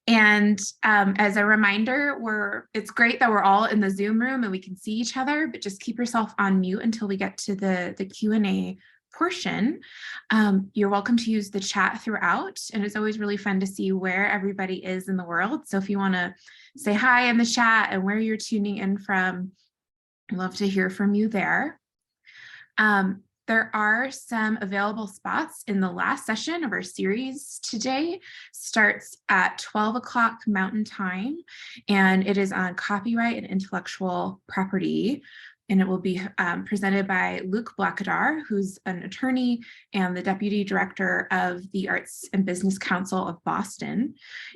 And as a reminder, it's great that we're all in the Zoom room and we can see each other, but just keep yourself on mute until we get to the Q&A portion. You're welcome to use the chat throughout, and it's always really fun to see where everybody is in the world. So if you want to say hi in the chat and where you're tuning in from, I'd love to hear from you there. There are some available spots in the last session of our series today. Starts at 12 o'clock Mountain Time, and it is on copyright and intellectual property. And it will be presented by Luke Blackadar, who's an attorney and the Deputy Director of the Arts and Business Council of Boston.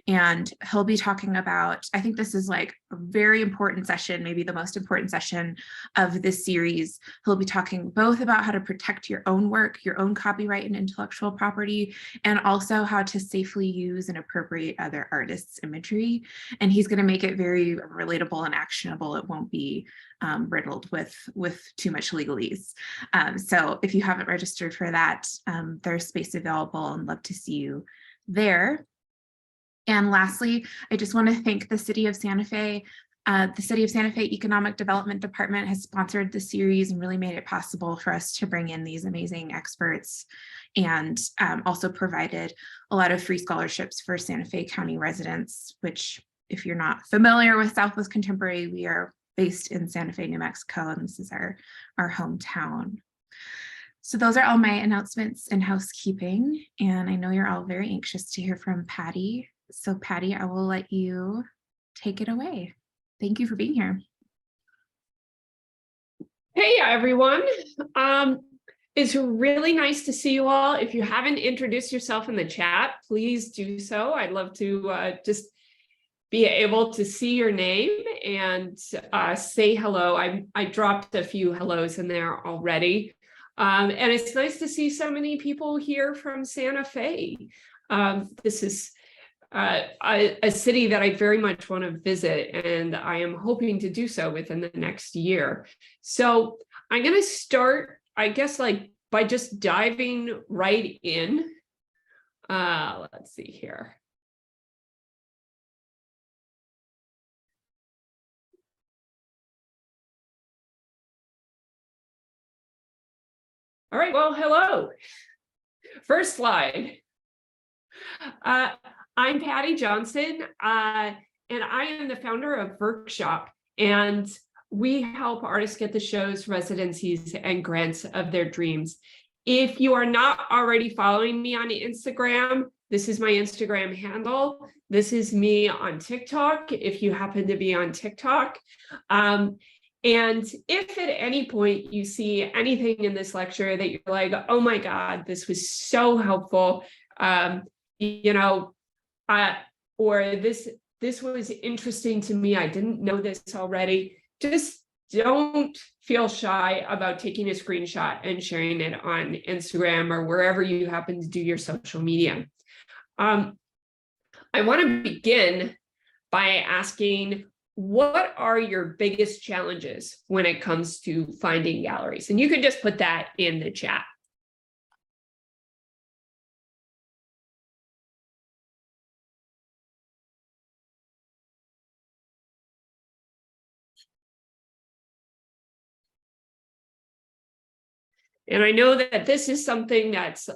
And he'll be talking about, I think this is like a very important session, maybe the most important session of this series. He'll be talking both about how to protect your own work, your own copyright and intellectual property, and also how to safely use and appropriate other artists' imagery. And he's going to make it very relatable and actionable. It won't be riddled with too much legalese. So if you haven't registered for that, there's space available, and love to see you there. And lastly, I just want to thank the City of Santa Fe. The City of Santa Fe Economic Development Department has sponsored the series and really made it possible for us to bring in these amazing experts, and also provided a lot of free scholarships for Santa Fe County residents, which, if you're not familiar with Southwest Contemporary, we are based in Santa Fe, New Mexico, and this is our hometown. So those are all my announcements and housekeeping, and I know you're all very anxious to hear from Paddy. So Paddy, I will let you take it away. Thank you for being here. Hey everyone. It's really nice to see you all. If you haven't introduced yourself in the chat, please do so. I'd love to just be able to see your name and say hello. I dropped a few hellos in there already. And it's nice to see so many people here from Santa Fe. This is a city that I very much want to visit, and I am hoping to do so within the next year. So I'm going to start, I guess, by just diving right in. Let's see here. All right, well, hello. First slide. I'm Paddy Johnson, and I am the founder of Workshop, and we help artists get the shows, residencies, and grants of their dreams. If you are not already following me on Instagram, this is my Instagram handle. This is me on TikTok, if you happen to be on TikTok. And if at any point you see anything in this lecture that you're like, oh my God, this was so helpful, or this was interesting to me, I didn't know this already, just don't feel shy about taking a screenshot and sharing it on Instagram or wherever you happen to do your social media. I want to begin by asking, what are your biggest challenges when it comes to finding galleries? And you can just put that in the chat. And I know that this is something that's,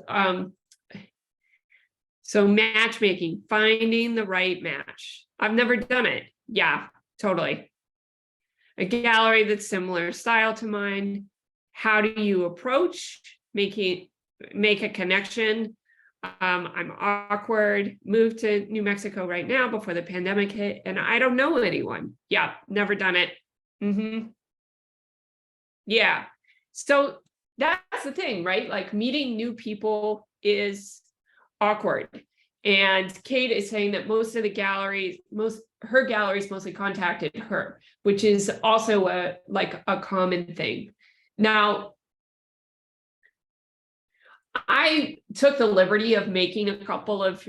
so matchmaking, finding the right match. I've never done it. Yeah, totally. A gallery that's similar style to mine. How do you approach make a connection? I'm awkward, moved to New Mexico right now before the pandemic hit, and I don't know anyone. Yeah, never done it. Yeah, so that's the thing, right? Like, meeting new people is awkward. And Kate is saying that most of the galleries, her galleries mostly contacted her, which is also a common thing. Now, I took the liberty of making a couple of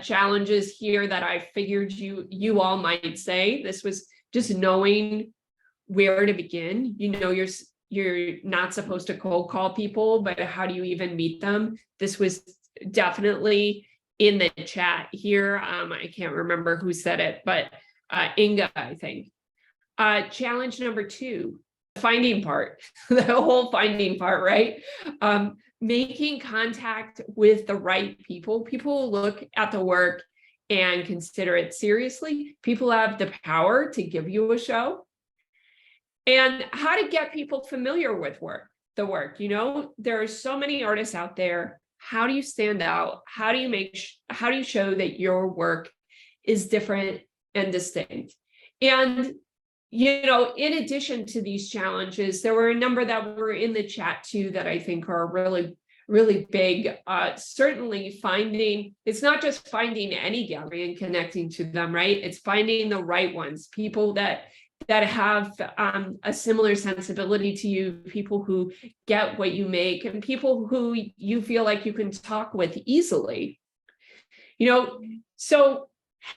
challenges here that I figured you all might say. This was just knowing where to begin. You know, you're not supposed to cold call people, but how do you even meet them? This was definitely in the chat here. I can't remember who said it, but Inga, I think. Challenge number 2, finding part, the whole finding part, right? Making contact with the right people. People who look at the work and consider it seriously. People have the power to give you a show. And how to get people familiar with the work. You know, there are so many artists out there. How do you stand out? How do you show that your work is different and distinct? And, you know, in addition to these challenges, there were a number that were in the chat too that I think are really, really big. Certainly it's not just finding any gallery and connecting to them, right? It's finding the right ones, people that have a similar sensibility to you, people who get what you make, and people who you feel like you can talk with easily. You know, so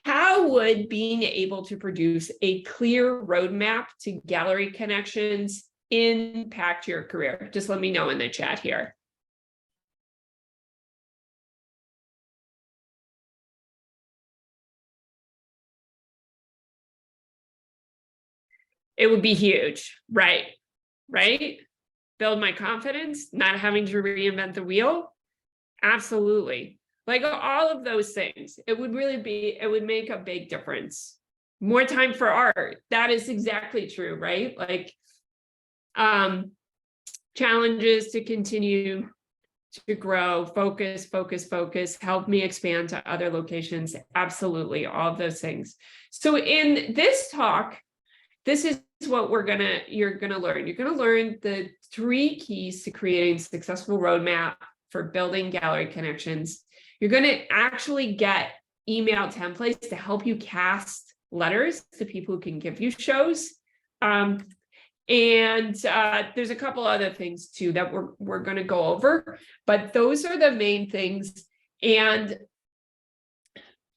how would being able to produce a clear roadmap to gallery connections impact your career? Just let me know in the chat here. It would be huge, right? Right? Build my confidence, not having to reinvent the wheel. Absolutely. Like all of those things, it would make a big difference. More time for art. That is exactly true, right? Like challenges to continue to grow, focus, help me expand to other locations. Absolutely, all of those things. So in this talk, this is what you're gonna learn. You're gonna learn the 3 keys to creating a successful roadmap for building gallery connections. You're gonna actually get email templates to help you cast letters to people who can give you shows. And there's a couple other things too that we're gonna go over, but those are the main things. And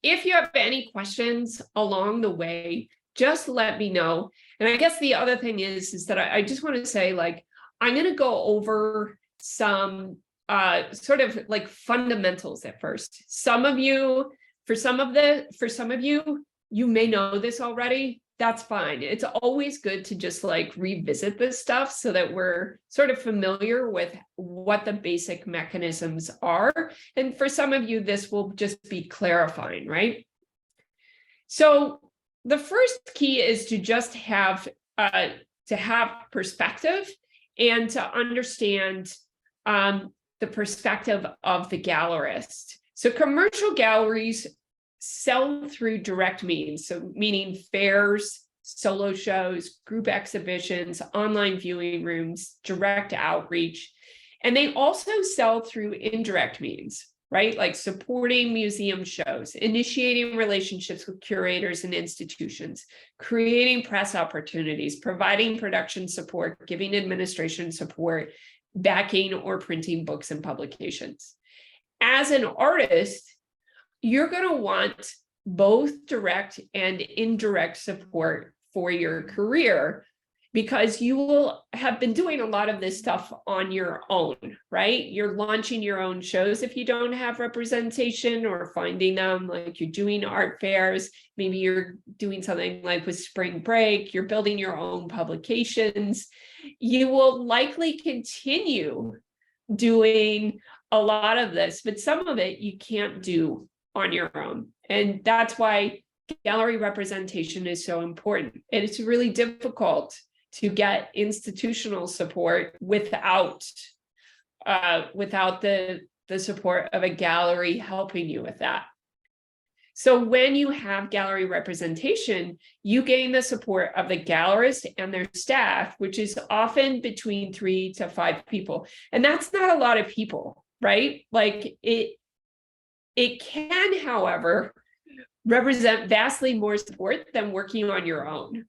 if you have any questions along the way, just let me know. And I guess the other thing is that I just want to say, like, I'm going to go over some sort of like fundamentals at first. For some of you, you may know this already. That's fine. It's always good to just like revisit this stuff so that we're sort of familiar with what the basic mechanisms are. And for some of you, this will just be clarifying, right? So the first key is to just have perspective and to understand the perspective of the gallerist. So commercial galleries sell through direct means, so meaning fairs, solo shows, group exhibitions, online viewing rooms, direct outreach, and they also sell through indirect means, right? Like supporting museum shows, initiating relationships with curators and institutions, creating press opportunities, providing production support, giving administration support, backing or printing books and publications. As an artist, you're going to want both direct and indirect support for your career, because you will have been doing a lot of this stuff on your own, right? You're launching your own shows if you don't have representation, or finding them, like you're doing art fairs. Maybe you're doing something like with Spring Break, you're building your own publications. You will likely continue doing a lot of this, but some of it you can't do on your own. And that's why gallery representation is so important. And it's really difficult to get institutional support without the support of a gallery helping you with that. So when you have gallery representation, you gain the support of the gallerist and their staff, which is often between 3 to 5 people. And that's not a lot of people, right? Like it can, however, represent vastly more support than working on your own.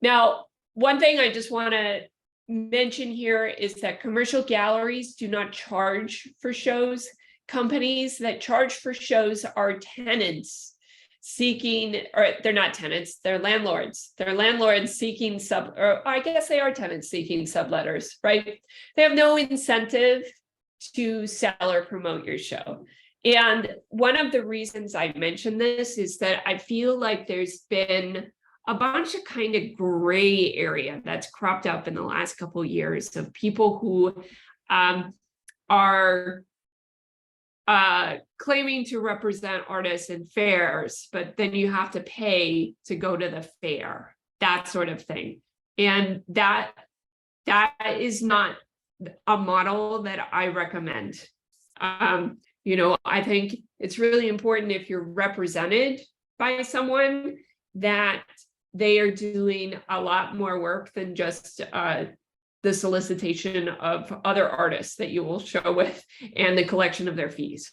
Now, one thing I just want to mention here is that commercial galleries do not charge for shows. Companies that charge for shows are tenants seeking, or they're not tenants, they're landlords. They're landlords seeking or I guess they are tenants seeking subletters, right? They have no incentive to sell or promote your show. And one of the reasons I mention this is that I feel like there's been a bunch of kind of gray area that's cropped up in the last couple of years of people who are claiming to represent artists in fairs, but then you have to pay to go to the fair, that sort of thing. And that is not a model that I recommend. I think it's really important if you're represented by someone that they are doing a lot more work than just the solicitation of other artists that you will show with and the collection of their fees.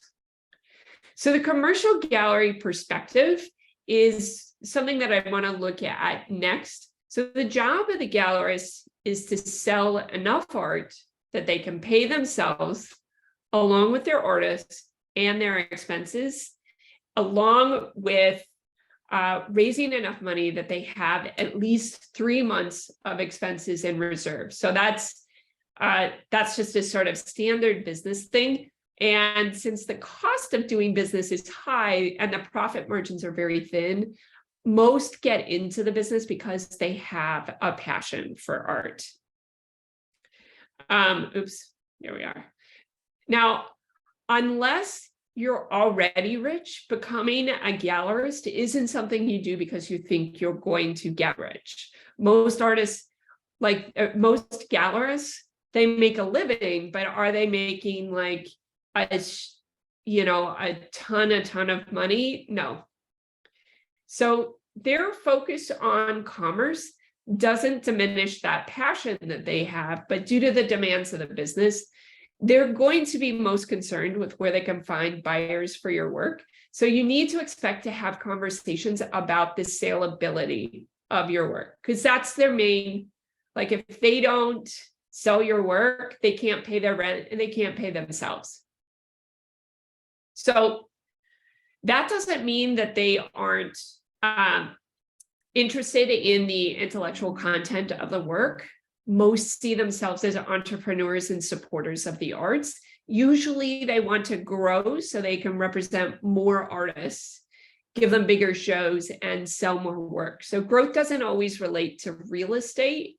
So the commercial gallery perspective is something that I want to look at next. So the job of the gallerist is to sell enough art that they can pay themselves along with their artists and their expenses, along with raising enough money that they have at least 3 months of expenses in reserve. So that's just a sort of standard business thing. And since the cost of doing business is high and the profit margins are very thin, most get into the business because they have a passion for art. Here we are. Now, unless you're already rich, becoming a gallerist isn't something you do because you think you're going to get rich. Most artists, like most gallerists, they make a living, but are they making like a ton of money? No. So their focus on commerce doesn't diminish that passion that they have, but due to the demands of the business, they're going to be most concerned with where they can find buyers for your work. So you need to expect to have conversations about the saleability of your work, because that's their main, like if they don't sell your work, they can't pay their rent and they can't pay themselves. So that doesn't mean that they aren't interested in the intellectual content of the work. Most see themselves as entrepreneurs and supporters of the arts. Usually they want to grow so they can represent more artists, give them bigger shows, and sell more work. So growth doesn't always relate to real estate.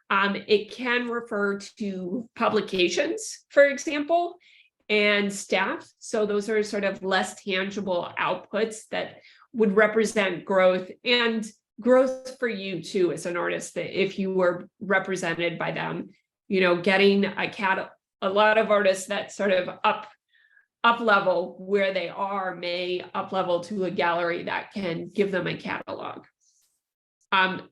It can refer to publications, for example, and staff. So those are sort of less tangible outputs that would represent growth, and growth for you too as an artist, that if you were represented by them, getting a lot of artists that sort of up level where they are may up level to a gallery that can give them a catalog.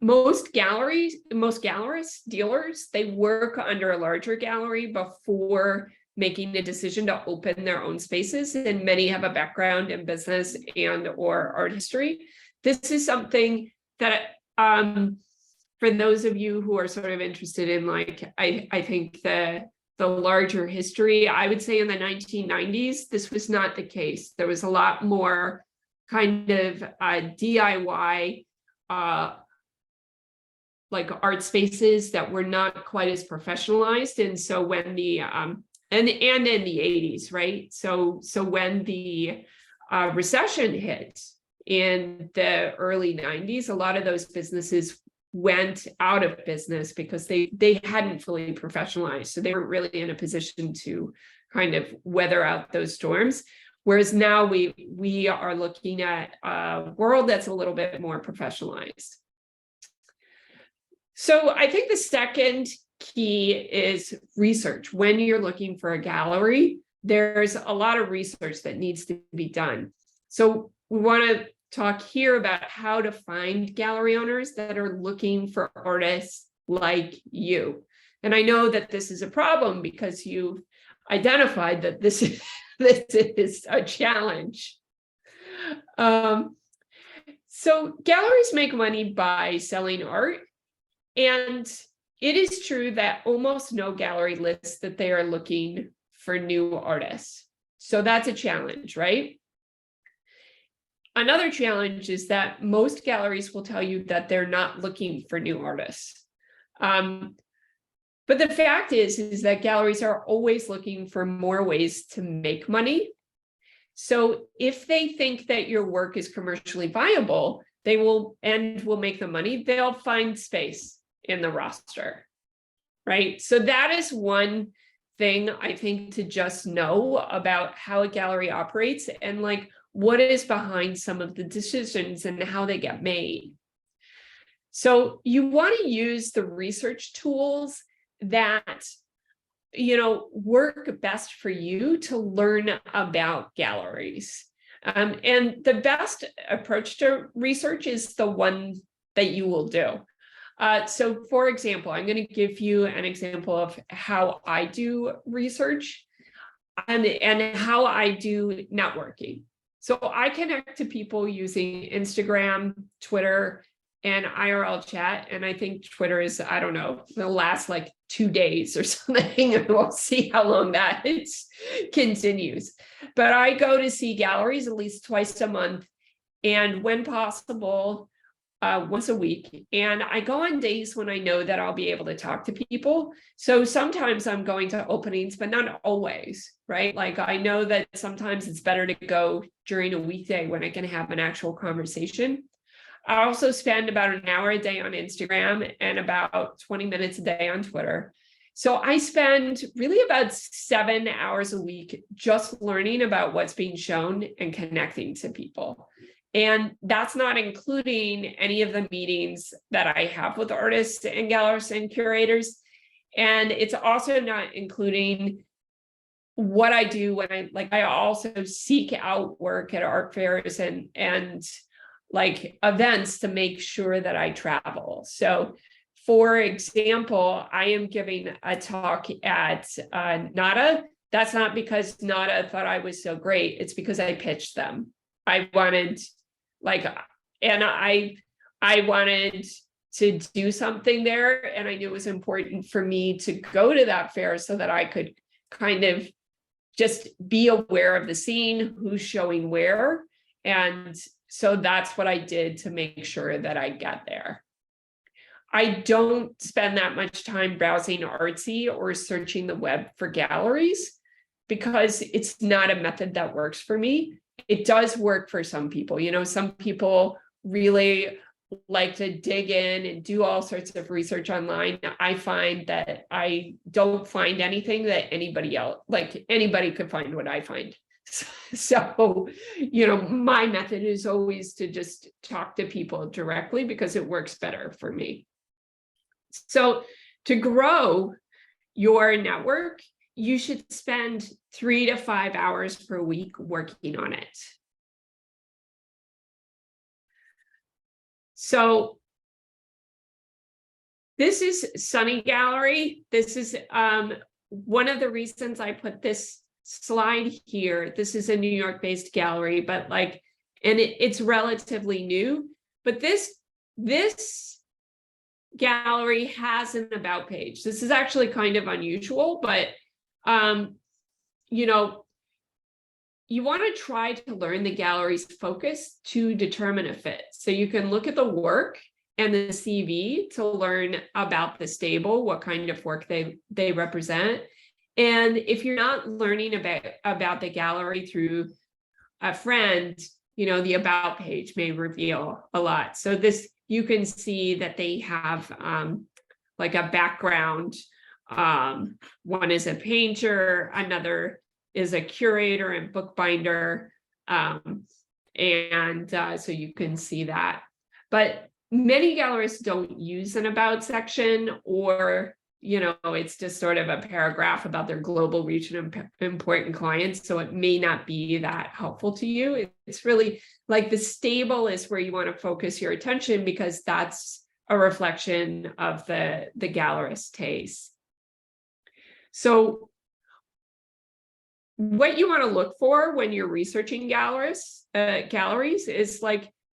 Most gallerists, dealers, they work under a larger gallery before making a decision to open their own spaces, and many have a background in business and or art history. This is something that for those of you who are sort of interested in, like, I think the larger history, I would say in the 1990s, this was not the case. There was a lot more kind of DIY like art spaces that were not quite as professionalized. And so when the and in the 80s, right? So when the recession hit in the early 90s, a lot of those businesses went out of business because they hadn't fully professionalized. So they weren't really in a position to kind of weather out those storms. Whereas now we are looking at a world that's a little bit more professionalized. So I think the second key is research. When you're looking for a gallery, there's a lot of research that needs to be done. So we want to talk here about how to find gallery owners that are looking for artists like you. And I know that this is a problem because you've identified that this is a challenge. So galleries make money by selling art. And it is true that almost no gallery lists that they are looking for new artists. So that's a challenge, right? Another challenge is that most galleries will tell you that they're not looking for new artists. But the fact is that galleries are always looking for more ways to make money. So if they think that your work is commercially viable, they will make the money, they'll find space in the roster, right? So that is one thing I think to just know about how a gallery operates and like what is behind some of the decisions and how they get made. So you want to use the research tools that work best for you to learn about galleries. And the best approach to research is the one that you will do. So for example, I'm going to give you an example of how I do research and how I do networking. So I connect to people using Instagram, Twitter, and IRL chat. And I think Twitter is, I don't know, it'll last like 2 days or something, and we'll see how long that continues. But I go to see galleries at least twice a month, and when possible, once a week. And I go on days when I know that I'll be able to talk to people. So sometimes I'm going to openings, but not always, right? Like I know that sometimes it's better to go during a weekday when I can have an actual conversation. I also spend about an hour a day on Instagram and about 20 minutes a day on Twitter. So I spend really about 7 hours a week just learning about what's being shown and connecting to people. And that's not including any of the meetings that I have with artists and gallerists and curators. And it's also not including what I do when I also seek out work at art fairs and like events to make sure that I travel. So for example, I am giving a talk at NADA. That's not because NADA thought I was so great. It's because I pitched them. I wanted to do something there. And I knew it was important for me to go to that fair so that I could kind of just be aware of the scene, who's showing where. And so that's what I did to make sure that I got there. I don't spend that much time browsing Artsy or searching the web for galleries because it's not a method that works for me. It does work for some people. Some people really like to dig in and do all sorts of research online. I find that I don't find anything that anybody could find what I find. So, my method is always to just talk to people directly because it works better for me. So to grow your network, you should spend 3 to 5 hours per week working on it. So this is Sunny Gallery. This is one of the reasons I put this slide here. This is a New York-based gallery, but it's relatively new. But this gallery has an about page. This is actually kind of unusual, but you want to try to learn the gallery's focus to determine a fit. So you can look at the work and the CV to learn about the stable, what kind of work they represent. And if you're not learning about the gallery through a friend, the about page may reveal a lot. So you can see that they have like a background. One is a painter, another is a curator and bookbinder. So you can see that. But many gallerists don't use an about section, or it's just sort of a paragraph about their global reach and important clients. So it may not be that helpful to you. It's really like the stable is where you want to focus your attention because that's a reflection of the gallerist's taste. So what you want to look for when you're researching galleries is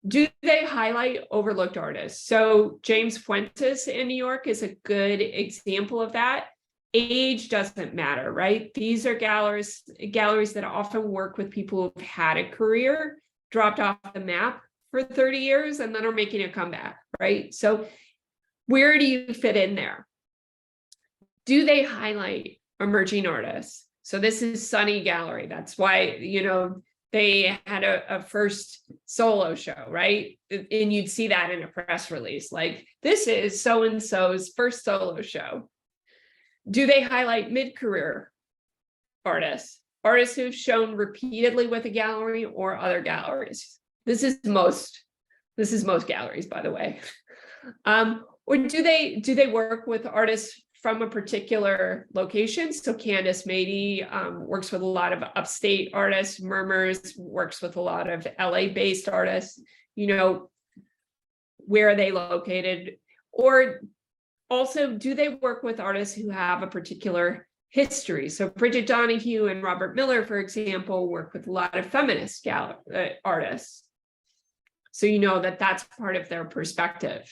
do they highlight overlooked artists? So James Fuentes in New York is a good example of that. Age doesn't matter, right? These are galleries that often work with people who've had a career, dropped off the map for 30 years, and then are making a comeback, right? So where do you fit in there? Do they highlight emerging artists? So this is Sunny Gallery. That's why, they had a first solo show, right? And you'd see that in a press release, like, this is so-and-so's first solo show. Do they highlight mid-career artists, artists who've shown repeatedly with a gallery or other galleries? This is most galleries, by the way. Or do they work with artists from a particular location? So Candace Mady works with a lot of upstate artists. Murmurs works with a lot of LA-based artists. Where are they located? Or also, do they work with artists who have a particular history? So Bridget Donahue and Robert Miller, for example, work with a lot of feminist artists. So you know that that's part of their perspective.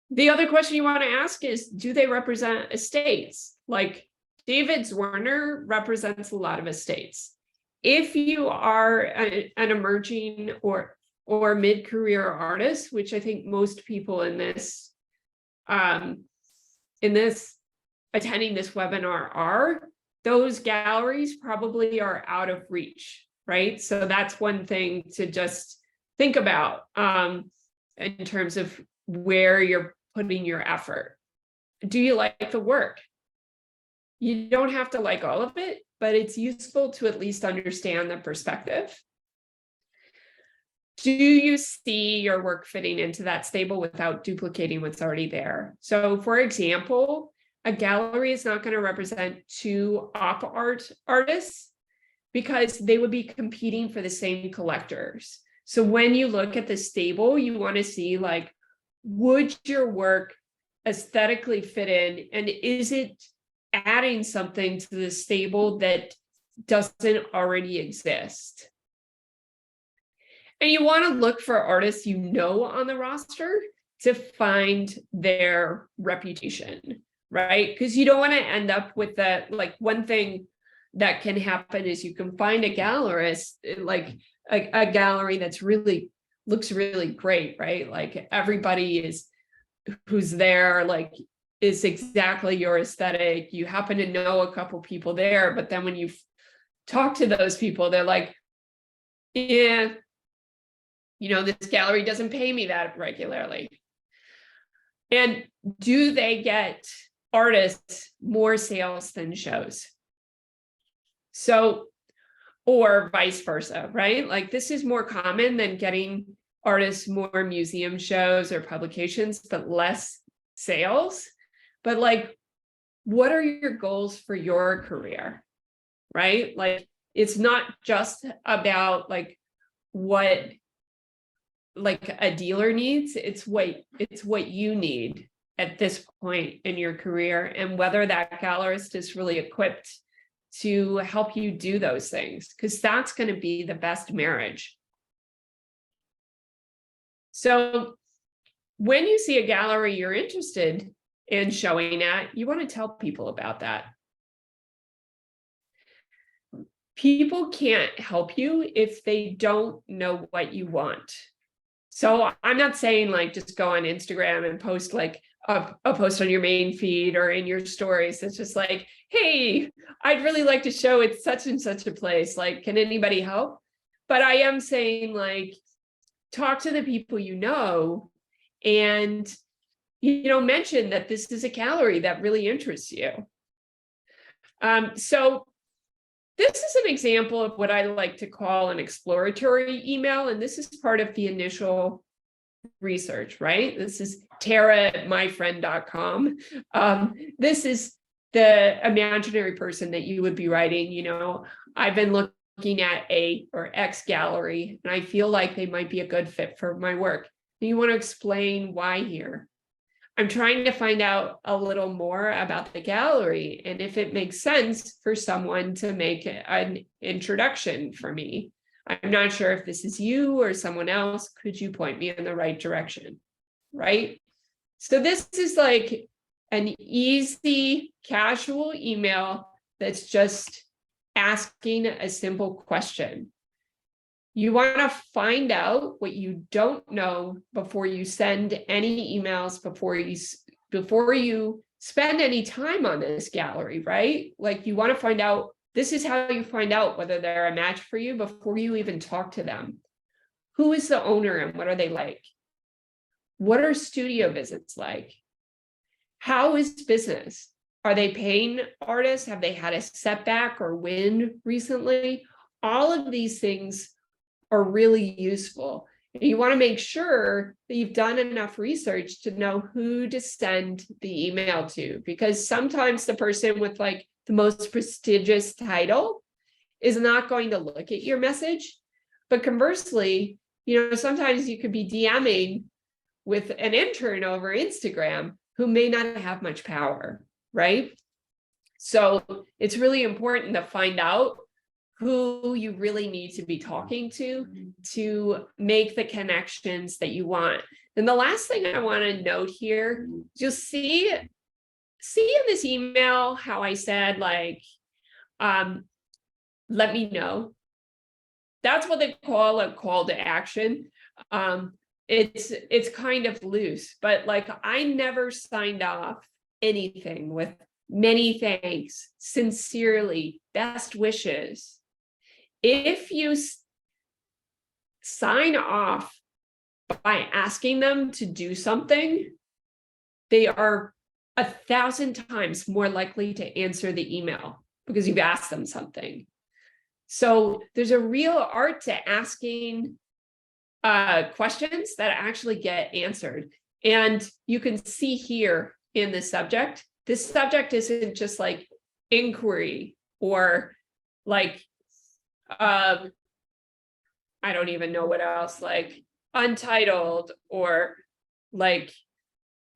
The other question you want to ask is, do they represent estates? Like David Zwirner represents a lot of estates. If you are an emerging or mid-career artist, which I think most people in this attending this webinar are, those galleries probably are out of reach, right? So that's one thing to just think about in terms of where you're putting your effort. Do you like the work? You don't have to like all of it, but it's useful to at least understand the perspective. Do you see your work fitting into that stable without duplicating what's already there? So for example, a gallery is not going to represent two op art artists because they would be competing for the same collectors. So when you look at the stable, you want to see, like, would your work aesthetically fit in, and is it adding something to the stable that doesn't already exist? And you want to look for artists on the roster to find their reputation, right? Because you don't want to end up with that. Like, one thing that can happen is you can find a gallerist, like a gallery that's looks really great, right? Like, everybody who's there, like, is exactly your aesthetic. You happen to know a couple people there, but then when you talk to those people, they're like, yeah, this gallery doesn't pay me that regularly. And do they get artists more sales than shows? So, or vice versa, right? Like, this is more common than getting artists more museum shows or publications, but less sales. But, like, what are your goals for your career, right? Like, it's not just about like what like a dealer needs, it's what you need at this point in your career, and whether that gallerist is really equipped to help you do those things, because that's going to be the best marriage. So when you see a gallery you're interested in showing at, you want to tell people about that. People can't help you if they don't know what you want. So I'm not saying, like, just go on Instagram and post like a post on your main feed or in your stories. It's just like, hey, I'd really like to show it's such and such a place. Like, can anybody help? But I am saying, like, talk to the people and mention that this is a gallery that really interests you. So this is an example of what I like to call an exploratory email, and this is part of the initial research, right? This is tara@myfriend.com. This is the imaginary person that you would be writing. I've been looking at A or X gallery, and I feel like they might be a good fit for my work. And you want to explain why here. I'm trying to find out a little more about the gallery and if it makes sense for someone to make an introduction for me. I'm not sure if this is you or someone else. Could you point me in the right direction? Right? So this is like an easy, casual email that's just asking a simple question. You want to find out what you don't know before you send any emails, before you spend any time on this gallery, right? Like, you want to find out This is how you find out whether they're a match for you before you even talk to them. Who is the owner and what are they like? What are studio visits like? How is business? Are they paying artists? Have they had a setback or win recently? All of these things are really useful. And you want to make sure that you've done enough research to know who to send the email to, because sometimes the person with like the most prestigious title is not going to look at your message. But conversely, sometimes you could be DMing with an intern over Instagram who may not have much power, right? So it's really important to find out who you really need to be talking to make the connections that you want. And the last thing I want to note here, just see in this email how I said, like, let me know. That's what they call a call to action. It's kind of loose, but like I never signed off anything with many thanks, sincerely, best wishes. If you sign off by asking them to do something, they are 1,000 times more likely to answer the email because you've asked them something. So there's a real art to asking questions that actually get answered. And you can see here in the subject, this subject isn't just like inquiry or like, I don't even know what else, like untitled or like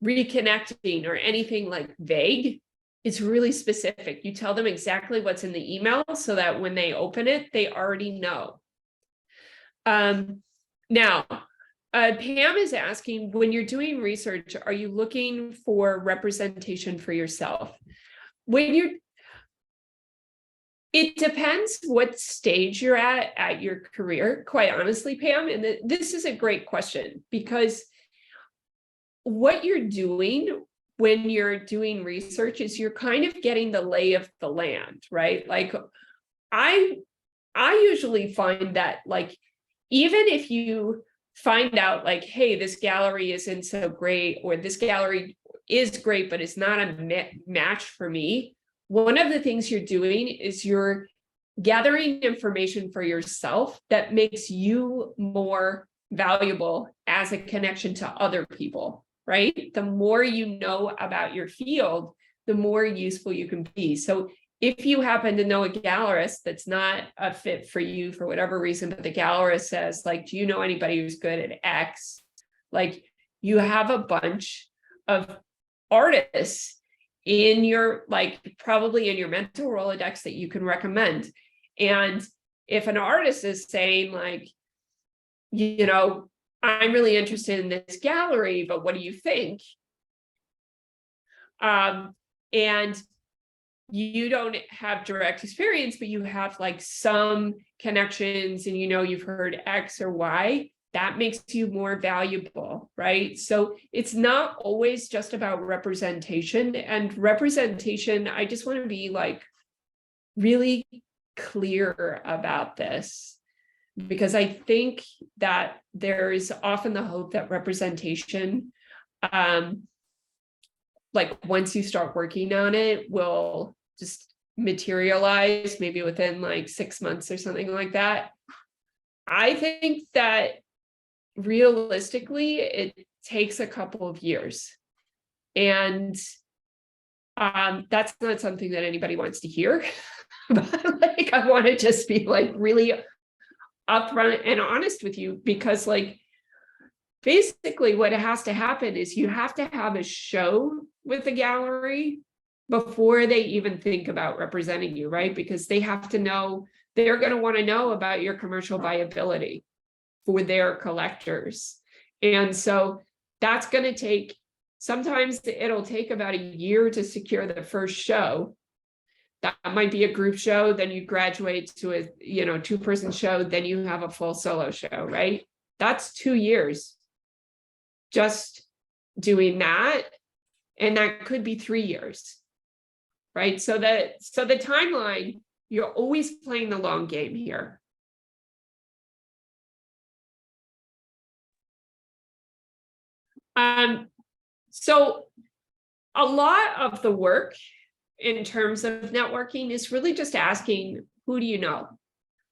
reconnecting or anything like vague. It's really specific. You tell them exactly what's in the email so that when they open it, they already know. Now, Pam is asking, when you're doing research, are you looking for representation for yourself? It depends what stage you're at your career, quite honestly, Pam. And this is a great question, because what you're doing when you're doing research is you're kind of getting the lay of the land, right? Like I usually find that, like, even if you find out like, hey, this gallery isn't so great, or this gallery is great, but it's not a match for me. One of the things you're doing is you're gathering information for yourself that makes you more valuable as a connection to other people, right? The more you know about your field, the more useful you can be. So if you happen to know a gallerist that's not a fit for you for whatever reason, but the gallerist says, like, do you know anybody who's good at X? Like, you have a bunch of artists in your, like, probably in your mental Rolodex that you can recommend. And if an artist is saying, like, I'm really interested in this gallery, but what do you think? And you don't have direct experience, but you have like some connections and you've heard X or Y, that makes you more valuable, right? So it's not always just about representation. And representation, I just want to be like really clear about this, because I think that there is often the hope that representation, like once you start working on it, will just materialize maybe within like 6 months or something like that. I think that realistically, it takes a couple of years. And that's not something that anybody wants to hear. But like, I want to just be like really upfront and honest with you, because like, basically what has to happen is you have to have a show with the gallery before they even think about representing you, right? Because they have to know, they're going to want to know about your commercial viability for their collectors. And so that's going to take, sometimes it'll take about a year to secure the first show. That might be a group show, then you graduate to a 2-person show, then you have a full solo show, right? That's 2 years just doing that. And that could be 3 years, right? So the timeline, You're always playing the long game here. So a lot of the work in terms of networking is really just asking, who do you know?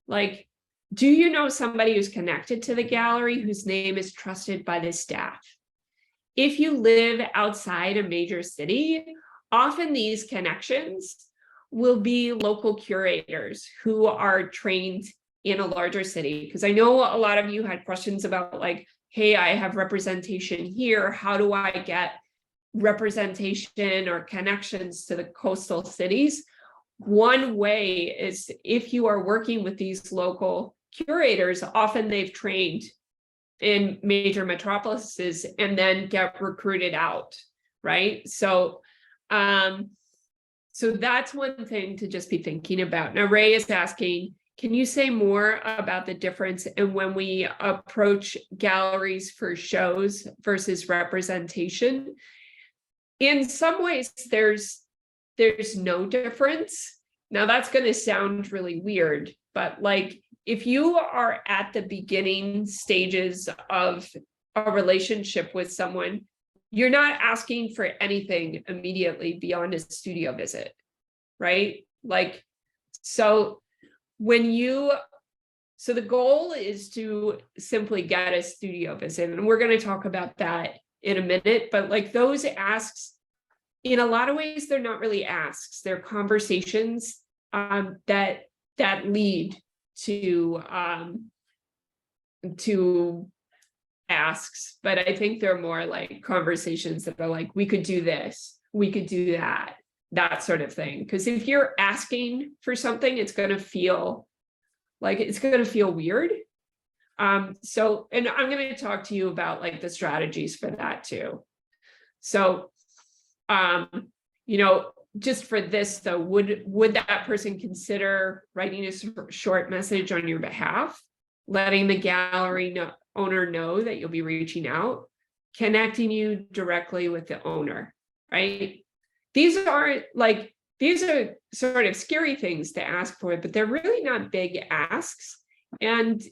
Like, do you know somebody who's connected to the gallery whose name is trusted by the staff? If you live outside a major city, often these connections will be local curators who are trained in a larger city. Because I know a lot of you had questions about like, hey, I have representation here. How do I get representation or connections to the coastal cities? One way is if you are working with these local curators, often they've trained in major metropolises and then get recruited out, right? So that's one thing to just be thinking about. Now, Ray is asking, can you say more about the difference in when we approach galleries for shows versus representation? In some ways, there's no difference. Now, that's going to sound really weird, but like, if you are at the beginning stages of a relationship with someone, you're not asking for anything immediately beyond a studio visit, right? Like, so the goal is to simply get a studio visit, and we're going to talk about that in a minute, but like those asks, in a lot of ways, they're not really asks, they're conversations that lead to asks, but I think they're more like conversations that are like, we could do this, we could do that, that sort of thing. Because if you're asking for something, it's going to feel weird. So, and I'm going to talk to you about like the strategies for that too. So, just for this though, would that person consider writing a short message on your behalf, letting the gallery owner know that you'll be reaching out, connecting you directly with the owner, right? These are sort of scary things to ask for, but they're really not big asks. And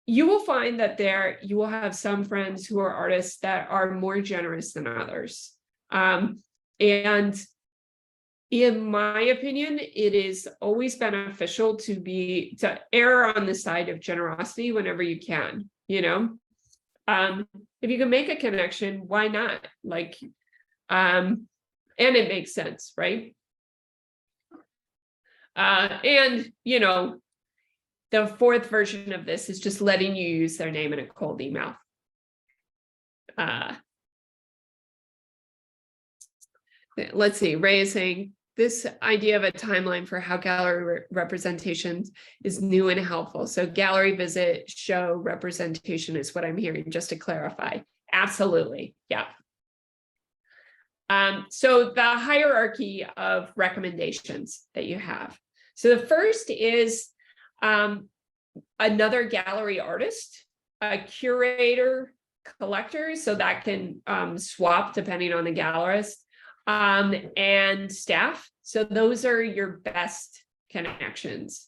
you will find that you will have some friends who are artists that are more generous than others. And in my opinion, it is always beneficial to err on the side of generosity whenever you can, if you can make a connection, why not? Like, and it makes sense, right? And the fourth version of this is just letting you use their name in a cold email. Let's see, Ray is saying, this idea of a timeline for how gallery representation is new and helpful. So gallery visit, show representation is what I'm hearing, just to clarify. Absolutely, yeah. So the hierarchy of recommendations that you have. So the first is another gallery artist, a curator, collector, so that can swap depending on the gallerist, and staff. So those are your best connections.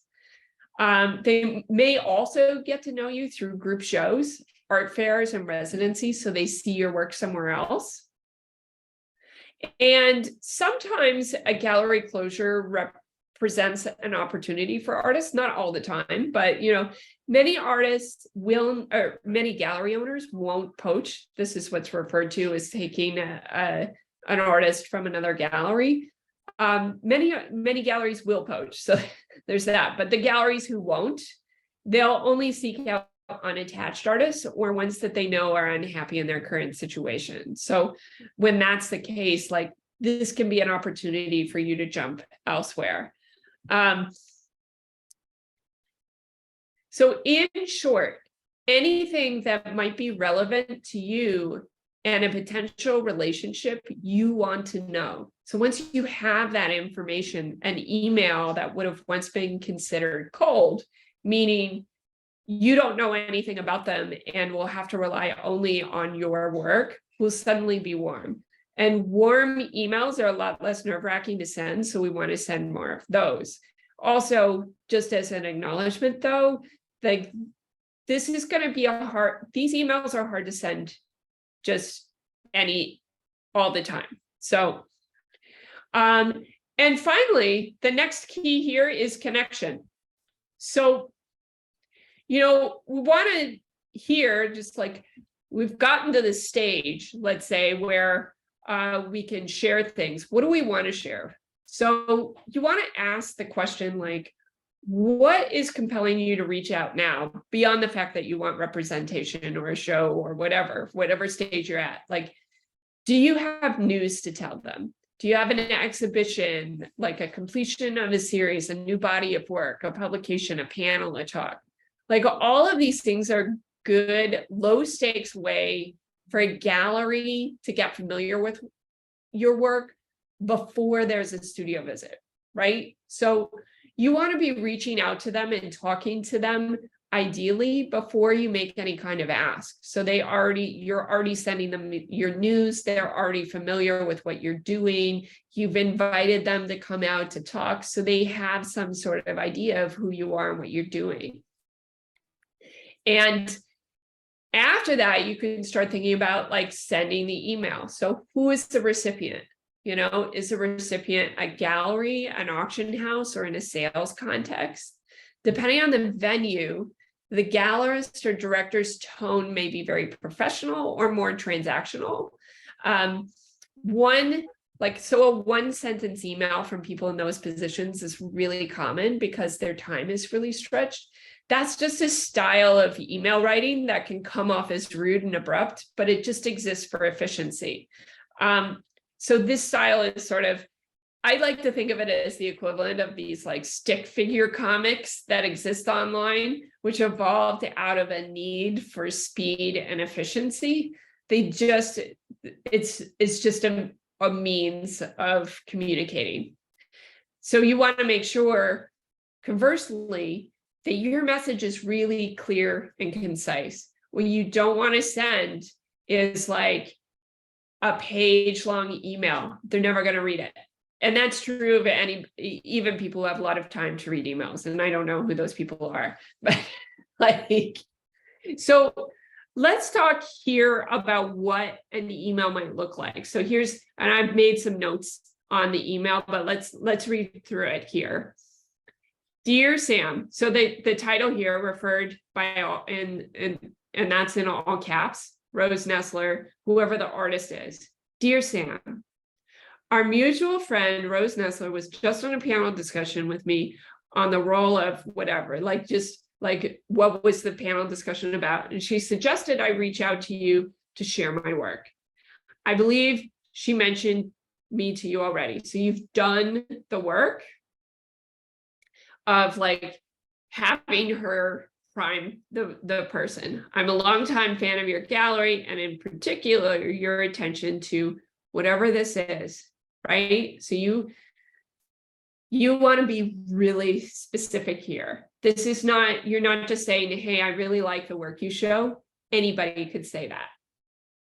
They may also get to know you through group shows, art fairs, and residencies, so they see your work somewhere else. And sometimes a gallery closure represents an opportunity for artists, not all the time, but many artists will, or many gallery owners won't poach. This is what's referred to as taking an artist from another gallery. Many galleries will poach, so there's that. But the galleries who won't, they'll only seek out unattached artists or ones that they know are unhappy in their current situation. So when that's the case, like, this can be an opportunity for you to jump elsewhere. So in short, anything that might be relevant to you and a potential relationship you want to know. So once you have that information, an email that would have once been considered cold, meaning you don't know anything about them and will have to rely only on your work, will suddenly be warm. And warm emails are a lot less nerve-wracking to send, so we want to send more of those. Also, just as an acknowledgement though, like this is going to be these emails are hard to send just all the time. So, and finally, the next key here is connection. So, we want to hear just like we've gotten to the stage, let's say, where we can share things. What do we want to share? So you want to ask the question like, what is compelling you to reach out now beyond the fact that you want representation or a show or whatever stage you're at? Like, do you have news to tell them? Do you have an exhibition, like a completion of a series, a new body of work, a publication, a panel, a talk? Like all of these things are good, low stakes way for a gallery to get familiar with your work before there's a studio visit, right? So you want to be reaching out to them and talking to them ideally before you make any kind of ask. So you're already sending them your news. They're already familiar with what you're doing. You've invited them to come out to talk. So they have some sort of idea of who you are and what you're doing. And after that, you can start thinking about like sending the email. So who is the recipient? Is the recipient a gallery, an auction house, or in a sales context? Depending on the venue, the gallerist or director's tone may be very professional or more transactional. A one sentence email from people in those positions is really common because their time is really stretched. That's just a style of email writing that can come off as rude and abrupt, but it just exists for efficiency. So this style is I like to think of it as the equivalent of these like stick figure comics that exist online, which evolved out of a need for speed and efficiency. It's just a means of communicating. So you want to make sure, conversely, that your message is really clear and concise. What you don't want to send is like a page-long email. They're never going to read it. And that's true of even people who have a lot of time to read emails. And I don't know who those people are, but so let's talk here about what an email might look like. So and I've made some notes on the email, but let's read through it here. Dear Sam, so the title here referred by all, and that's in all caps, Rose Nestler, whoever the artist is. Dear Sam, our mutual friend, Rose Nestler, was just on a panel discussion with me on the role of whatever, what was the panel discussion about? And she suggested I reach out to you to share my work. I believe she mentioned me to you already. So you've done the work of like having her prime the person. I'm a longtime fan of your gallery, and in particular, your attention to whatever this is, right? So you want to be really specific here. You're not just saying, hey, I really like the work you show. Anybody could say that.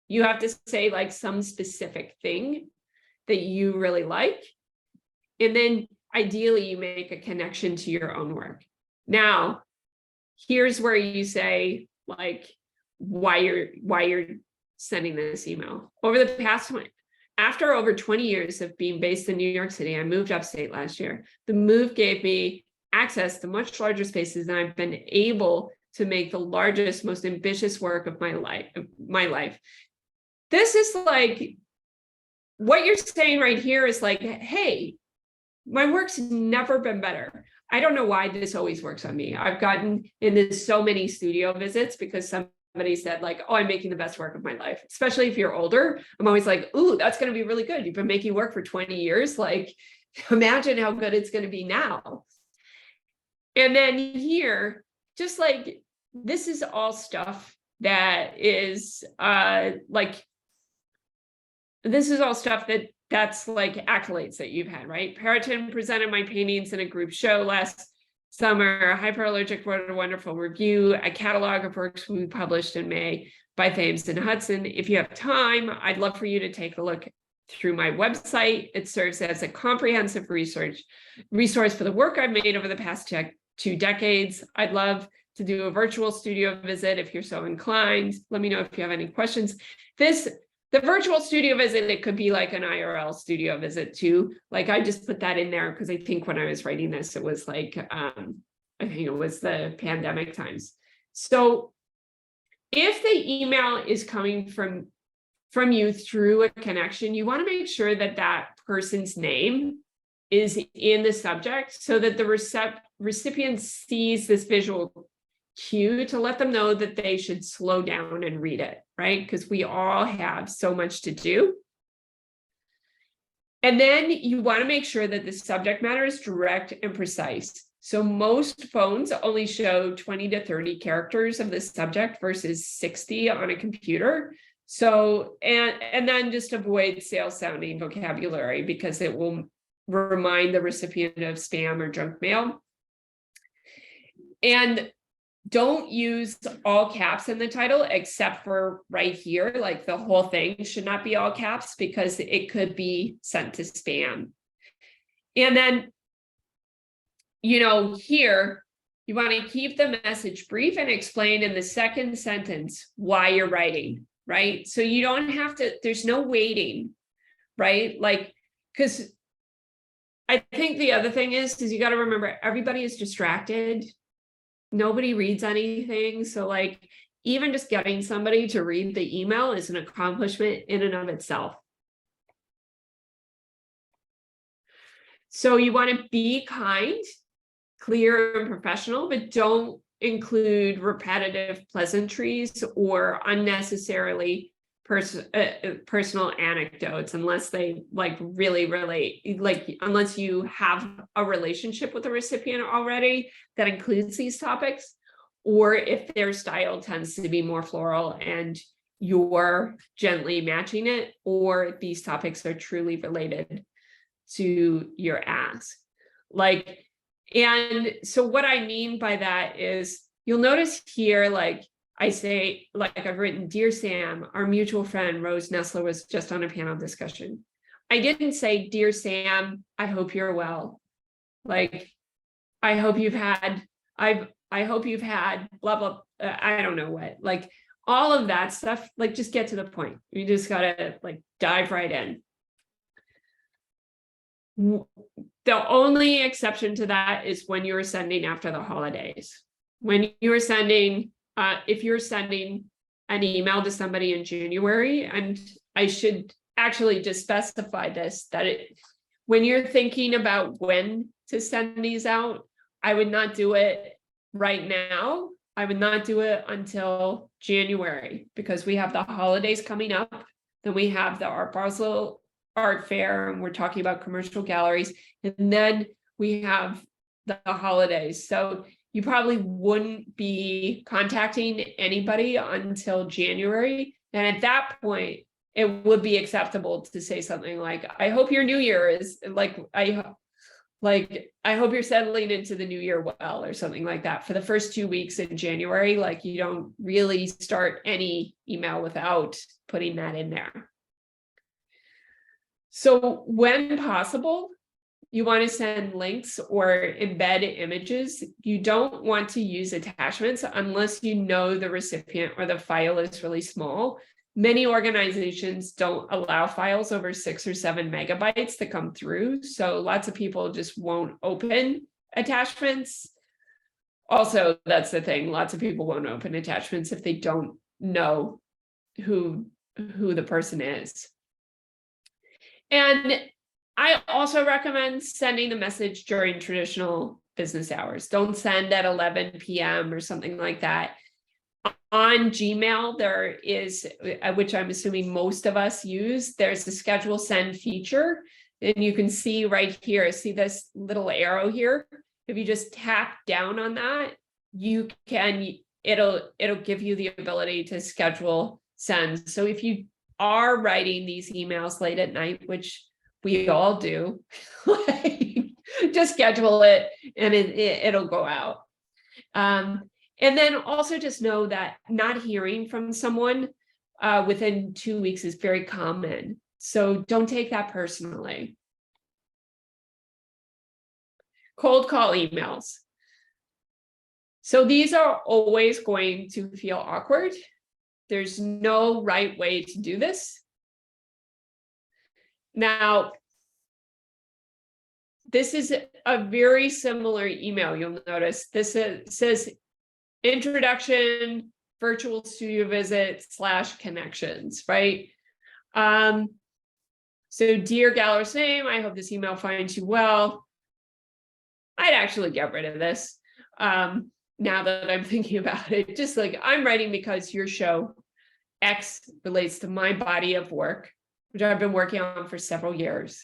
You have to say like some specific thing that you really like. And then ideally you make a connection to your own work. Now, here's where you say like why you're sending this email. After over 20 years of being based in New York City, I moved upstate last year. The move gave me access to much larger spaces, and I've been able to make the largest, most ambitious work of my life. This is like what you're saying right here is like, hey, my work's never been better. I don't know why this always works on me. I've gotten into so many studio visits because somebody said like, oh, I'm making the best work of my life. Especially if you're older, I'm always like, ooh, that's going to be really good. You've been making work for 20 years. Like, imagine how good it's going to be now. And then here, just like, this is all stuff that is that's like accolades that you've had, right? Periton presented my paintings in a group show last summer. Hyperallergic wrote a wonderful review. A catalog of works we published in May by Thames and Hudson. If you have time, I'd love for you to take a look through my website. It serves as a comprehensive resource for the work I've made over the past 2 decades. I'd love to do a virtual studio visit if you're so inclined. Let me know if you have any questions. The virtual studio visit, it could be like an IRL studio visit too. Like I just put that in there because I think when I was writing this, it was like, I think it was the pandemic times. So if the email is coming from you through a connection, you want to make sure that that person's name is in the subject so that the recipient sees this visual cue to let them know that they should slow down and read it, right? Because we all have so much to do. And then you want to make sure that the subject matter is direct and precise. So most phones only show 20 to 30 characters of the subject versus 60 on a computer. So, and then just avoid sales sounding vocabulary because it will remind the recipient of spam or junk mail. And don't use all caps in the title except for right here, like the whole thing should not be all caps because it could be sent to spam. And then, here you want to keep the message brief and explain in the second sentence why you're writing, right? So you don't have to, there's no waiting, right? Like, because I think the other thing is you got to remember everybody is distracted. Nobody reads anything. So like, even just getting somebody to read the email is an accomplishment in and of itself. So you want to be kind, clear, and professional, but don't include repetitive pleasantries or unnecessarily personal anecdotes unless they like really relate, like unless you have a relationship with the recipient already that includes these topics, or if their style tends to be more floral and you're gently matching it, or these topics are truly related to your ask. Like, and so what I mean by that is you'll notice here, like I say, like I've written, Dear Sam, our mutual friend Rose Nestler was just on a panel discussion. I didn't say, Dear Sam, I hope you're well. Like, I hope you've had blah, blah, I don't know what, like all of that stuff, like just get to the point. You just gotta like dive right in. The only exception to that is when you're sending after the holidays. When you're sending, if you're sending an email to somebody in January, and I should actually just specify this, that when you're thinking about when to send these out, I would not do it right now. I would not do it until January because we have the holidays coming up. Then we have the Art Basel Art Fair, and we're talking about commercial galleries. And then we have the holidays. So you probably wouldn't be contacting anybody until January. And at that point, it would be acceptable to say something like, I hope your new year is I hope you're settling into the new year well, or something like that. For the first 2 weeks in January, like you don't really start any email without putting that in there. So when possible, you want to send links or embed images. You don't want to use attachments unless you know the recipient or the file is really small. Many organizations don't allow files over 6 or 7 megabytes to come through. So lots of people just won't open attachments. Also, that's the thing. Lots of people won't open attachments if they don't know who the person is. And I also recommend sending a message during traditional business hours. Don't send at 11 p.m. or something like that. On Gmail, there is, which I'm assuming most of us use, there's a schedule send feature. And you can see right here, see this little arrow here? If you just tap down on that, you can, it'll give you the ability to schedule sends. So if you are writing these emails late at night, which we all do, like, just schedule it and it'll go out. And then also just know that not hearing from someone within 2 weeks is very common. So don't take that personally. Cold call emails. So these are always going to feel awkward. There's no right way to do this. Now, this is a very similar email. You'll notice this says introduction, virtual studio visit / connections, right? So dear Galler's name, I hope this email finds you well. I'd actually get rid of this now that I'm thinking about it. Just like I'm writing because your show X relates to my body of work, which I've been working on for several years.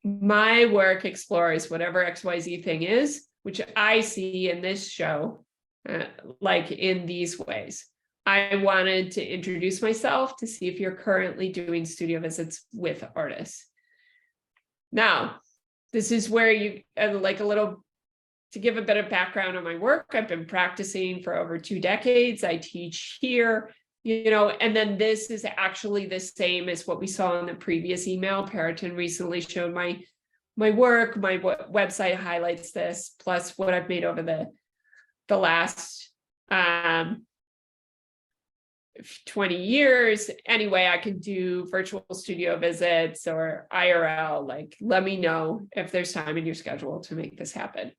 My work explores whatever XYZ thing is, which I see in this show, like in these ways. I wanted to introduce myself to see if you're currently doing studio visits with artists. Now, this is where you like a little, to give a bit of background on my work. I've been practicing for over 2 decades. I teach here, and then this is actually the same as what we saw in the previous email. Periton recently showed my work. My website highlights this, plus what I've made over the last 20 years. Anyway, I can do virtual studio visits or IRL. Like, let me know if there's time in your schedule to make this happen.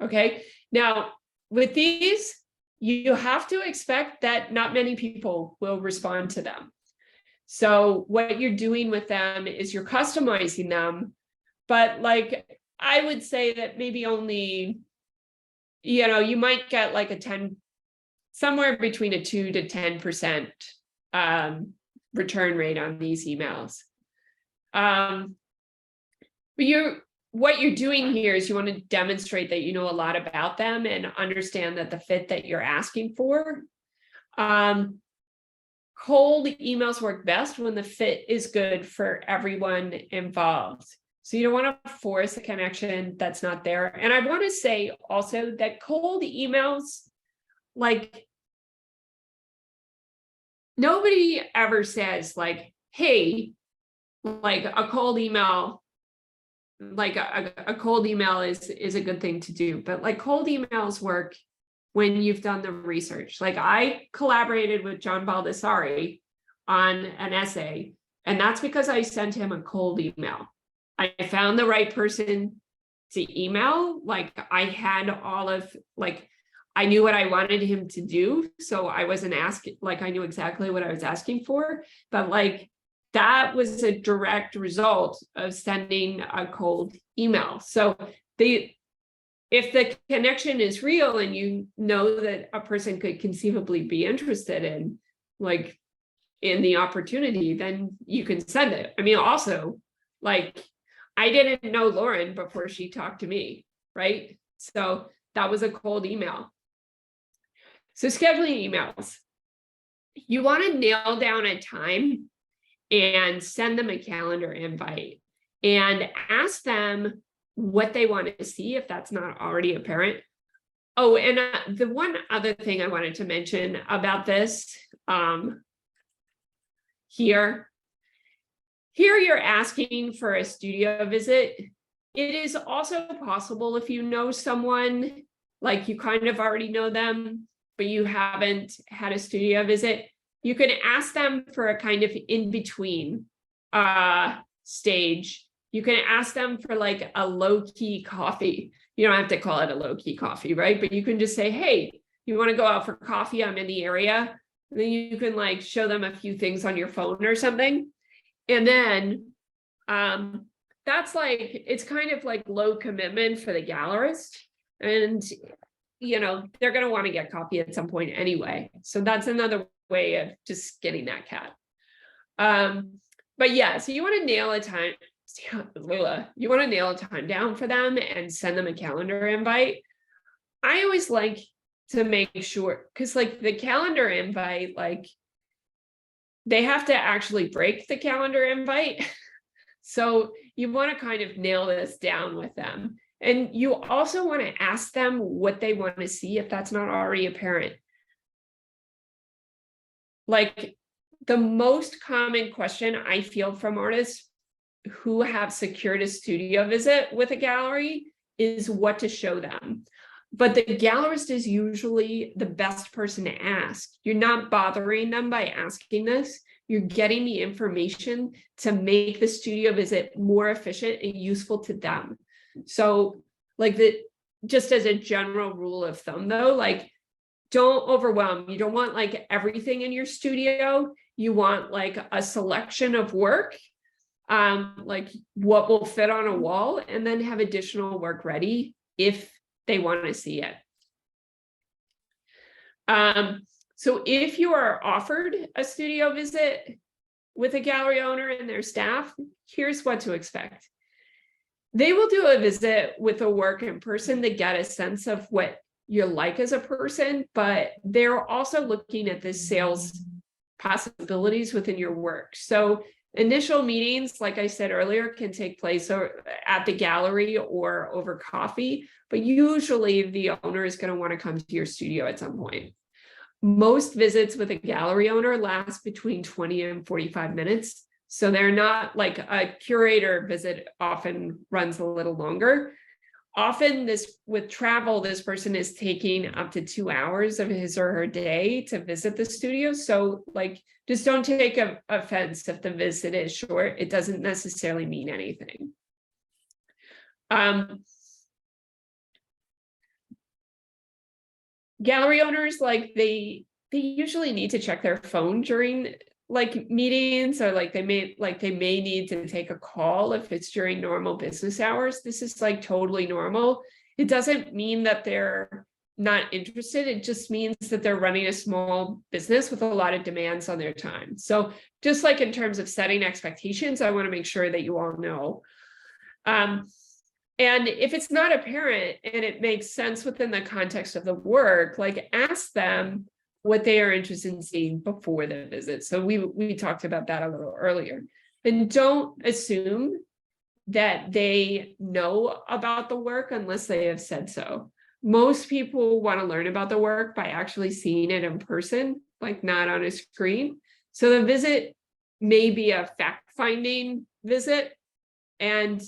Okay. Now, with these, you have to expect that not many people will respond to them. So what you're doing with them is you're customizing them. But like, I would say that maybe only, you might get like a 10, somewhere between a 2 to 10% return rate on these emails. But what you're doing here is you want to demonstrate that you know a lot about them and understand that the fit that you're asking for. Cold emails work best when the fit is good for everyone involved. So you don't want to force a connection that's not there. And I want to say also that cold emails, like, nobody ever says like, hey, like a cold email, like a cold email is a good thing to do. But like cold emails work when you've done the research. Like I collaborated with John Baldessari on an essay, and that's because I sent him a cold email. I found the right person to email. Like I had all of, like, I knew what I wanted him to do. So I wasn't asking, like, I knew exactly what I was asking for, but like, that was a direct result of sending a cold email. So if the connection is real and you know that a person could conceivably be interested in, like, in the opportunity, then you can send it. I mean, also, like, I didn't know Lauren before she talked to me, right? So that was a cold email. So scheduling emails, you want to nail down a time and send them a calendar invite and ask them what they want to see if that's not already apparent. Oh, and the one other thing I wanted to mention about this here you're asking for a studio visit. It is also possible if you know someone, like you kind of already know them, but you haven't had a studio visit, you can ask them for a kind of in-between stage. You can ask them for like a low-key coffee. You don't have to call it a low-key coffee, right? But you can just say, hey, you want to go out for coffee? I'm in the area. And then you can like show them a few things on your phone or something. And then that's like, it's kind of like low commitment for the gallerist. And, they're going to want to get coffee at some point anyway. So that's another way of just getting that cat. But yeah, so you want to nail a time. You want to nail a time down for them and send them a calendar invite. I always like to make sure, because like the calendar invite, like they have to actually break the calendar invite. So you want to kind of nail this down with them. And you also want to ask them what they want to see if that's not already apparent. Like the most common question I field from artists who have secured a studio visit with a gallery is what to show them. But the gallerist is usually the best person to ask. You're not bothering them by asking this. You're getting the information to make the studio visit more efficient and useful to them. So like just as a general rule of thumb though, like don't overwhelm. You don't want like everything in your studio. You want like a selection of work, like what will fit on a wall, and then have additional work ready if they want to see it. So if you are offered a studio visit with a gallery owner and their staff, here's what to expect. They will do a visit with a work in person to get a sense of what you're like as a person, but they're also looking at the sales possibilities within your work. So initial meetings, like I said earlier, can take place at the gallery or over coffee, but usually the owner is going to want to come to your studio at some point. Most visits with a gallery owner last between 20 and 45 minutes. So they're not like a curator visit often runs a little longer. Often with travel, this person is taking up to 2 hours of his or her day to visit the studio. So like, just don't take offense if the visit is short. It doesn't necessarily mean anything. Gallery owners, like they usually need to check their phone during like meetings, or like they may need to take a call if it's during normal business hours. This is like totally normal. It doesn't mean that they're not interested. It just means that they're running a small business with a lot of demands on their time. So just like in terms of setting expectations, I want to make sure that you all know. And if it's not apparent and it makes sense within the context of the work, like ask them what they are interested in seeing before the visit. So we talked about that a little earlier. And don't assume that they know about the work unless they have said so. Most people want to learn about the work by actually seeing it in person, like not on a screen. So the visit may be a fact-finding visit, and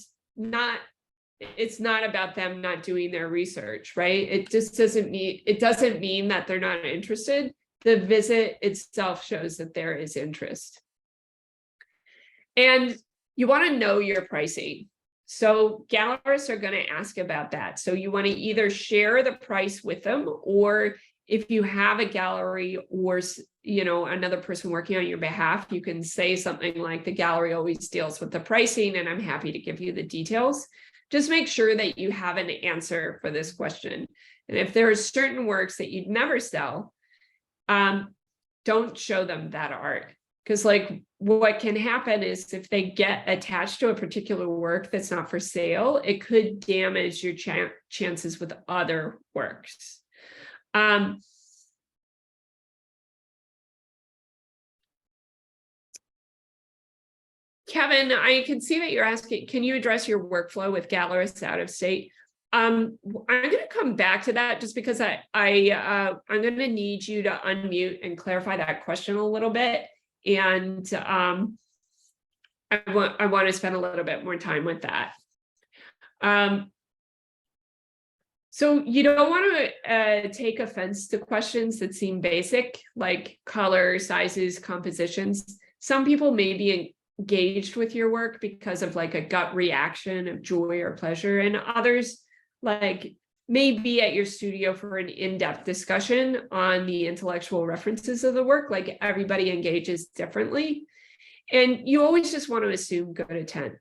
it's not about them not doing their research, right? It doesn't mean that they're not interested. The visit itself shows that there is interest. And you want to know your pricing. So gallerists are going to ask about that. So you want to either share the price with them, or if you have a gallery or another person working on your behalf, you can say something like, the gallery always deals with the pricing and I'm happy to give you the details. Just make sure that you have an answer for this question. And if there are certain works that you'd never sell, don't show them that art. Because like what can happen is if they get attached to a particular work that's not for sale, it could damage your chances with other works. Kevin, I can see that you're asking, can you address your workflow with gallerists out of state? I'm going to come back to that just because I'm going to need you to unmute and clarify that question a little bit. And I want to spend a little bit more time with that. So you don't want to take offense to questions that seem basic, like color, sizes, compositions. Some people may be engaged with your work because of like a gut reaction of joy or pleasure, and others like may be at your studio for an in-depth discussion on the intellectual references of the work. Like everybody engages differently, and you always just want to assume good intent.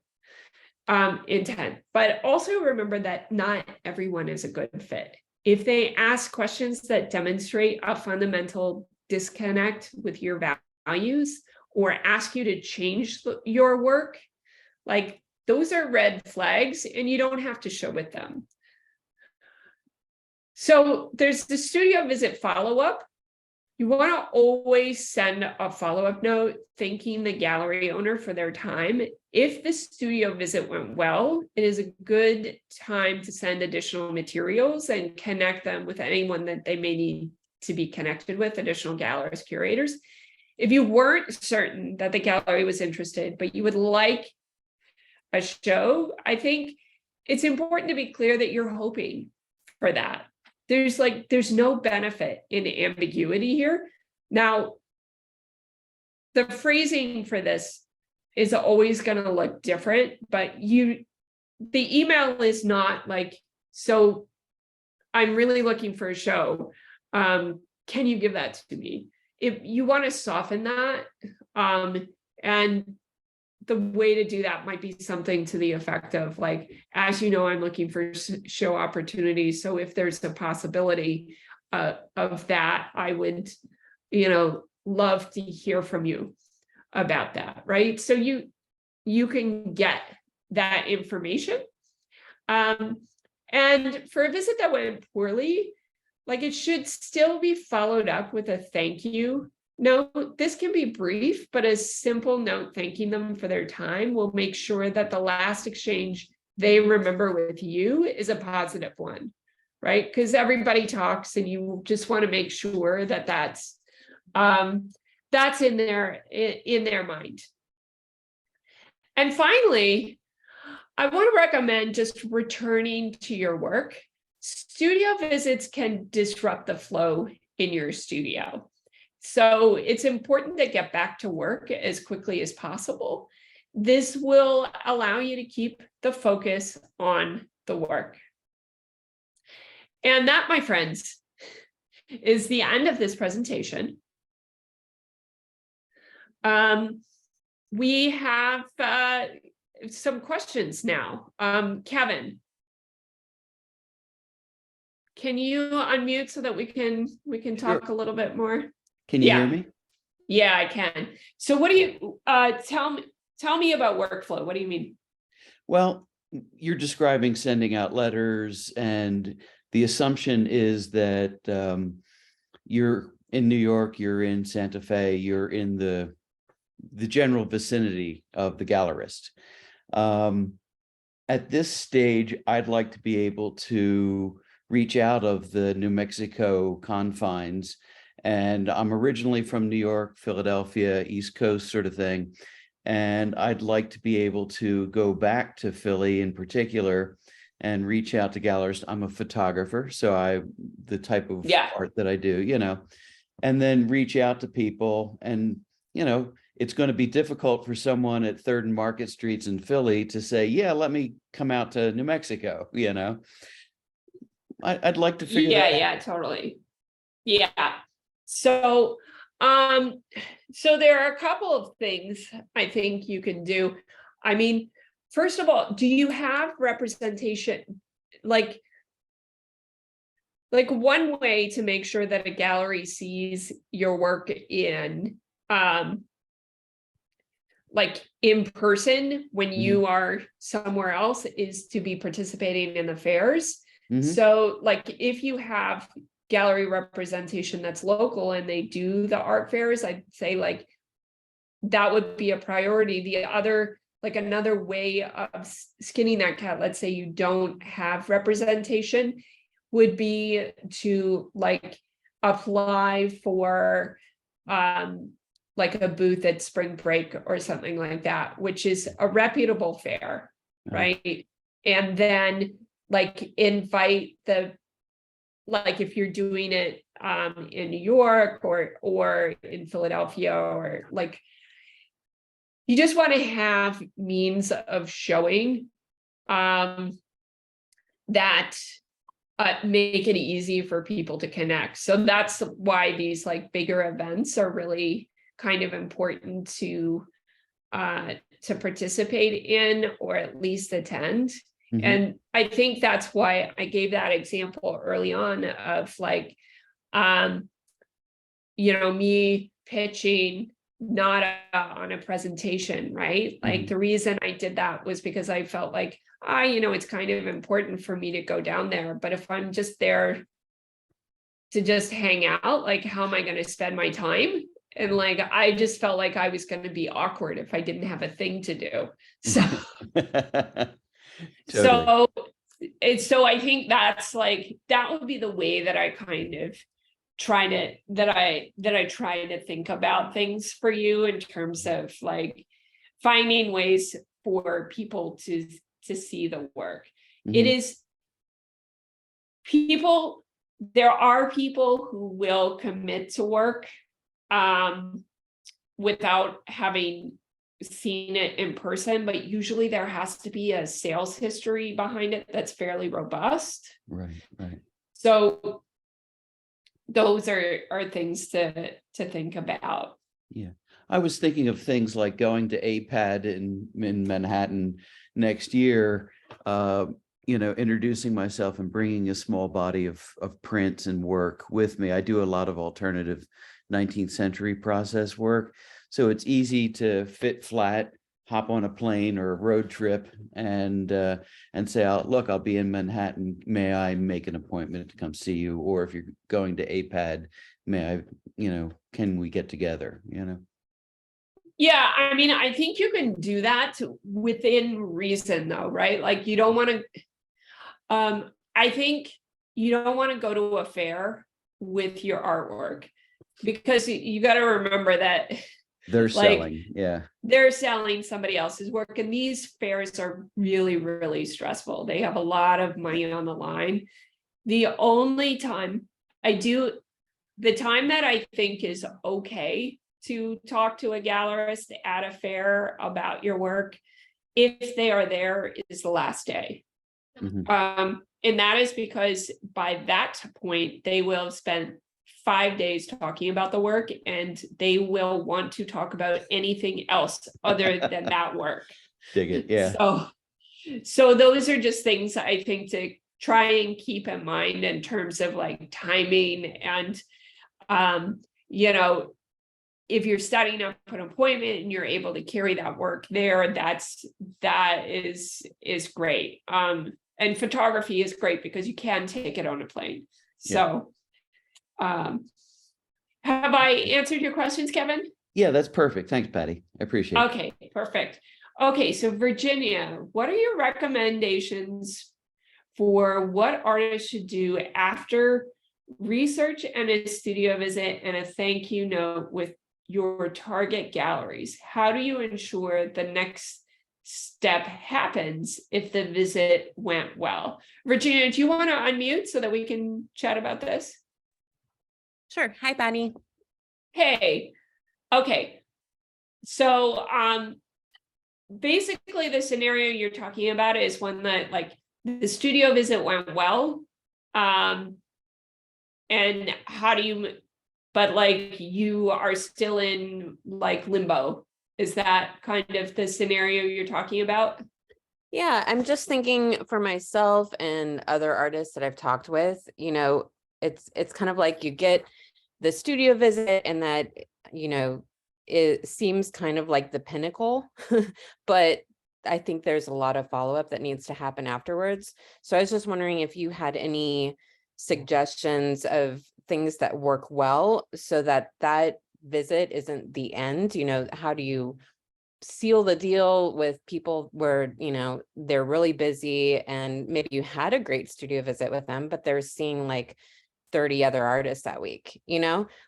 But also remember that not everyone is a good fit. If they ask questions that demonstrate a fundamental disconnect with your values, or ask you to change your work, like those are red flags and you don't have to show with them. So there's the studio visit follow-up. You want to always send a follow-up note thanking the gallery owner for their time. If the studio visit went well, it is a good time to send additional materials and connect them with anyone that they may need to be connected with, additional gallerist curators. if you weren't certain that the gallery was interested, but you would like a show, I think it's important to be clear that you're hoping for that. There's no benefit in ambiguity here. Now, the phrasing for this is always going to look different, but the email is not like, so I'm really looking for a show. Can you give that to me? If you want to soften that, and the way to do that might be something to the effect of like, as you know, I'm looking for show opportunities. So if there's a possibility of that, I would, love to hear from you about that, right? So you can get that information. And for a visit that went poorly, like it should still be followed up with a thank you note. This can be brief, but a simple note thanking them for their time will make sure that the last exchange they remember with you is a positive one, right? Because everybody talks and you just want to make sure that that's in their mind. And finally, I want to recommend just returning to your work. Studio visits can disrupt the flow in your studio. So it's important to get back to work as quickly as possible. This will allow you to keep the focus on the work. And that, my friends, is the end of this presentation. We have some questions now. Kevin, can you unmute so that we can talk a little bit more? Can you hear me? Yeah, I can. So what do you tell me about workflow? What do you mean? Well, you're describing sending out letters, and the assumption is that you're in New York, you're in Santa Fe, you're in the general vicinity of the gallerist. At this stage, I'd like to be able to reach out of the New Mexico confines. And I'm originally from New York, Philadelphia, East Coast sort of thing. And I'd like to be able to go back to Philly in particular and reach out to gallerists. I'm a photographer, so the type of art that I do, and then reach out to people. And, it's going to be difficult for someone at 3rd and Market Streets in Philly to say, yeah, let me come out to New Mexico, I'd like to figure that out. Yeah, totally. Yeah. So, so there are a couple of things I think you can do. I mean, first of all, do you have representation? Like one way to make sure that a gallery sees your work in person when you are somewhere else is to be participating in the fairs. So if you have gallery representation that's local and they do the art fairs, I'd say that would be a priority. The other, another way of skinning that cat, let's say you don't have representation, would be to apply for a booth at Spring Break or something like that, which is a reputable fair, right? And then invite if you're doing it in New York or in Philadelphia, or you just want to have means of showing that make it easy for people to connect. So that's why these bigger events are really kind of important to participate in, or at least attend. And I think that's why I gave that example early on of me pitching not on a presentation, right? The reason I did that was because I felt it's kind of important for me to go down there. But if I'm just there to just hang out, how am I going to spend my time? And I just felt like I was going to be awkward if I didn't have a thing to do. So Totally. So I think that's that would be the way that I kind of that I try to think about things for you in terms of like finding ways for people to see the work. It Mhm. is people, there are people who will commit to work without having seen it in person, but usually there has to be a sales history behind it that's fairly robust. Right, right. So those are things to think about. Yeah. I was thinking of things like going to APAD in Manhattan next year, introducing myself and bringing a small body of prints and work with me. I do a lot of alternative 19th century process work. So it's easy to fit flat, hop on a plane or a road trip and say, look, I'll be in Manhattan. May I make an appointment to come see you? Or if you're going to APAD, may I, can we get together, Yeah, I mean, I think you can do that within reason though, right? Like you don't want to, I think you don't want to go to a fair with your artwork because you got to remember that They're like selling. Yeah. they're selling somebody else's work, and these fairs are really, really stressful. They have a lot of money on the line. The only time the time that I think is okay to talk to a gallerist at a fair about your work, if they are there, is the last day. Mhm. And that is because by that point, they will have spent 5 days talking about the work, and they will want to talk about anything else other than that work. Dig it. Yeah. So those are just things I think to try and keep in mind in terms of like timing and, if you're setting up an appointment and you're able to carry that work there, that is great. And photography is great because you can take it on a plane. So, have I answered your questions, Kevin? Yeah, that's perfect. Thanks, Patty. I appreciate it. Okay, perfect. Okay, so Virginia, what are your recommendations for what artists should do after research and a studio visit and a thank you note with your target galleries? How do you ensure the next step happens if the visit went well? Virginia, do you want to unmute so that we can chat about this? Sure. Hi, Paddy. Hey, okay. So basically the scenario you're talking about is one that like the studio visit went well. And how do you, but like you are still in like limbo. Is that kind of the scenario you're talking about? Yeah, I'm just thinking for myself and other artists that I've talked with, it's kind of like you get the studio visit and that, it seems kind of like the pinnacle, but I think there's a lot of follow-up that needs to happen afterwards. So I was just wondering if you had any suggestions of things that work well so that visit isn't the end. How do you seal the deal with people where, they're really busy and maybe you had a great studio visit with them, but they're seeing like 30 other artists that week,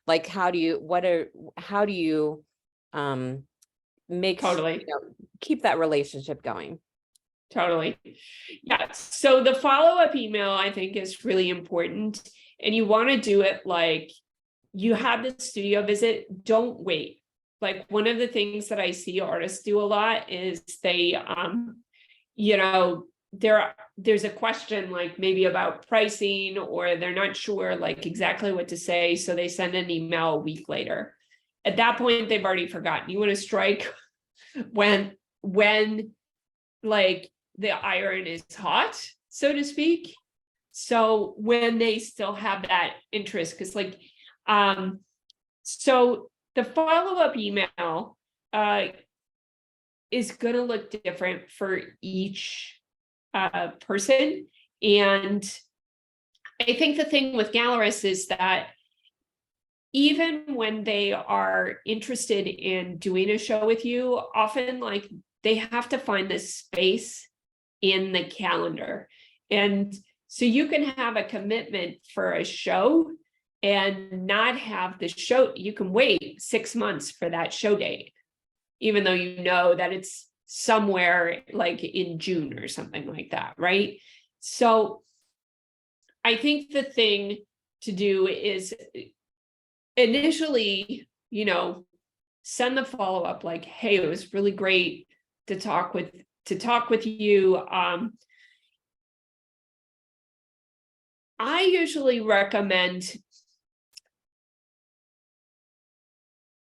like how do you make Totally. keep that relationship going? Totally. Yeah. So the follow-up email, I think, is really important. And you want to do it like you have the studio visit, don't wait. Like one of the things that I see artists do a lot is they, there's a question like maybe about pricing, or they're not sure like exactly what to say. So they send an email a week later. At that point, they've already forgotten. You want to strike when like the iron is hot, so to speak. So when they still have that interest, because like, so the follow-up email is going to look different for each person. And I think the thing with gallerists is that even when they are interested in doing a show with you, often like they have to find this space in the calendar. And so you can have a commitment for a show and not have the show. You can wait 6 months for that show date, even though you know that it's somewhere like in June or something like that, right? So I think the thing to do is initially, send the follow-up like, hey, it was really great to talk with you. I usually recommend,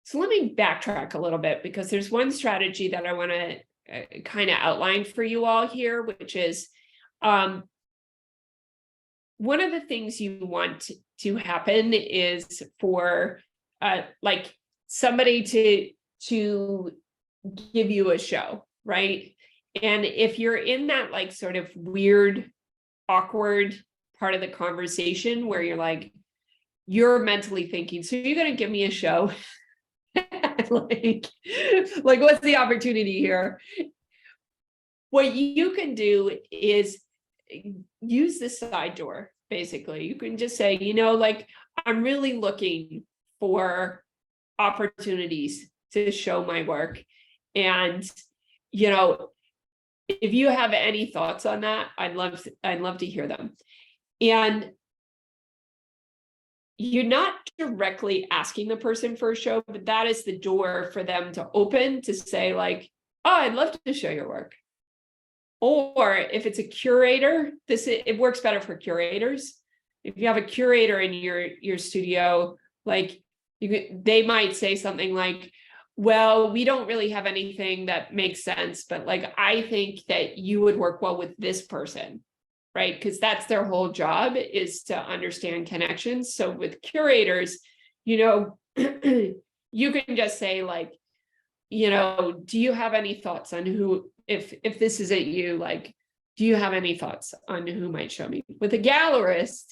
so let me backtrack a little bit, because there's one strategy that I want to kind of outline for you all here, which is one of the things you want to happen is for like somebody to give you a show, right? And if you're in that like sort of weird, awkward part of the conversation where you're like, you're mentally thinking, so you're going to give me a show? like what's the opportunity here? What you can do is use the side door. Basically, you can just say, like, I'm really looking for opportunities to show my work. And, if you have any thoughts on that, I'd love to hear them. And you're not directly asking the person for a show, but that is the door for them to open to say like, oh, I'd love to show your work. Or if it's a curator, it works better for curators. If you have a curator in your studio, like they might say something like, well, we don't really have anything that makes sense, but like, I think that you would work well with this person, right? Because that's their whole job, is to understand connections. So with curators, you can just say like, do you have any thoughts on who, if this isn't you, like, do you have any thoughts on who might show me? With a gallerist,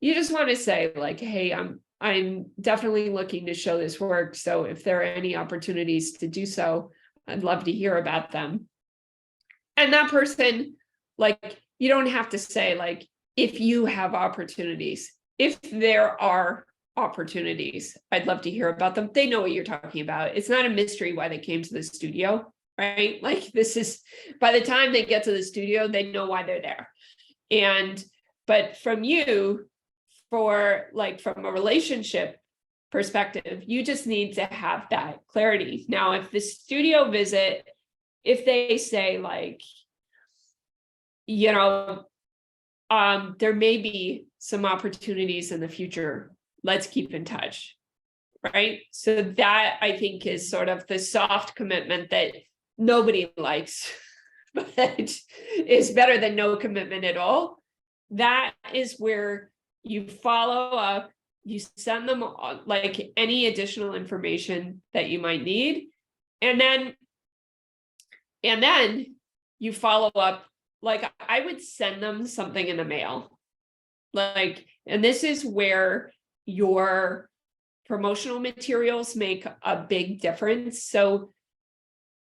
you just want to say like, hey, I'm definitely looking to show this work. So if there are any opportunities to do so, I'd love to hear about them. And that person, like, you don't have to say like, if you have opportunities, if there are opportunities, I'd love to hear about them. They know what you're talking about. It's not a mystery why they came to the studio, right? Like, this is, by the time they get to the studio, they know why they're there. But from you, from a relationship perspective, you just need to have that clarity. Now, if the studio visit, if they say like, there may be some opportunities in the future, let's keep in touch, right? So that, I think, is sort of the soft commitment that nobody likes, but is better than no commitment at all. That is where you follow up, you send them like any additional information that you might need. And then you follow up, like I would send them something in the mail. Like, and this is where your promotional materials make a big difference. So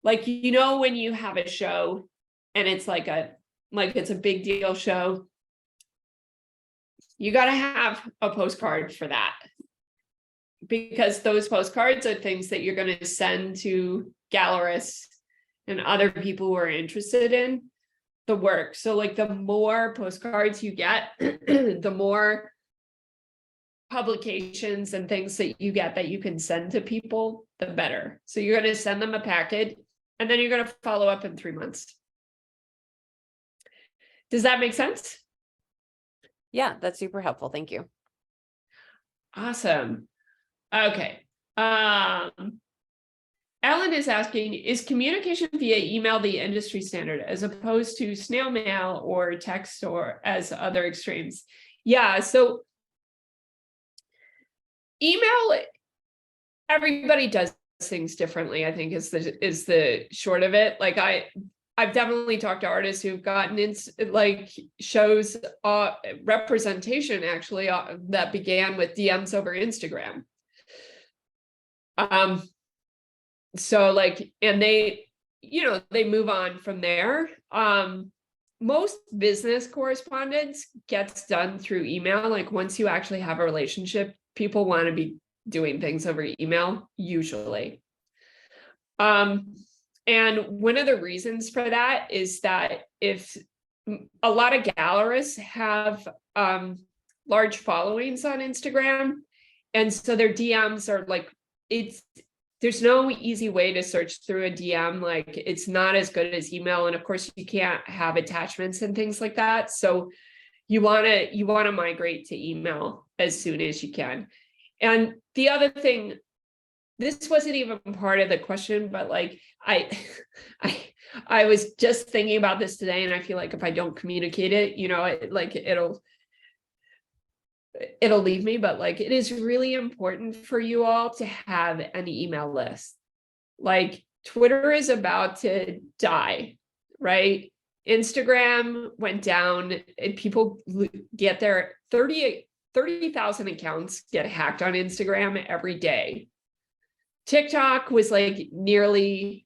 like, when you have a show and it's like it's a big deal show, you got to have a postcard for that, because those postcards are things that you're going to send to gallerists and other people who are interested in the work. So like, the more postcards you get, the more publications and things that you get that you can send to people, the better. So you're going to send them a packet, and then you're going to follow up in 3 months. Does that make sense? Yeah, that's super helpful. Thank you. Awesome. Okay. Alan is asking, is communication via email the industry standard as opposed to snail mail or text or as other extremes? Yeah, so email, everybody does things differently, I think is the short of it. Like I've definitely talked to artists who've gotten in like shows representation actually that began with DMs over Instagram. So like, and they move on from there. most business correspondence gets done through email. Like once you actually have a relationship, people want to be doing things over email usually. And one of the reasons for that is that if a lot of gallerists have large followings on Instagram, and so their DMs are like, there's no easy way to search through a DM. Like it's not as good as email. And of course you can't have attachments and things like that. So you want to migrate to email as soon as you can. And the other thing, this wasn't even part of the question, but like I was just thinking about this today, and I feel like if I don't communicate it, you know, it'll leave me. But like it is really important for you all to have an email list. Like Twitter is about to die, right? Instagram went down and people get their 30,000 accounts get hacked on Instagram every day. TikTok was like nearly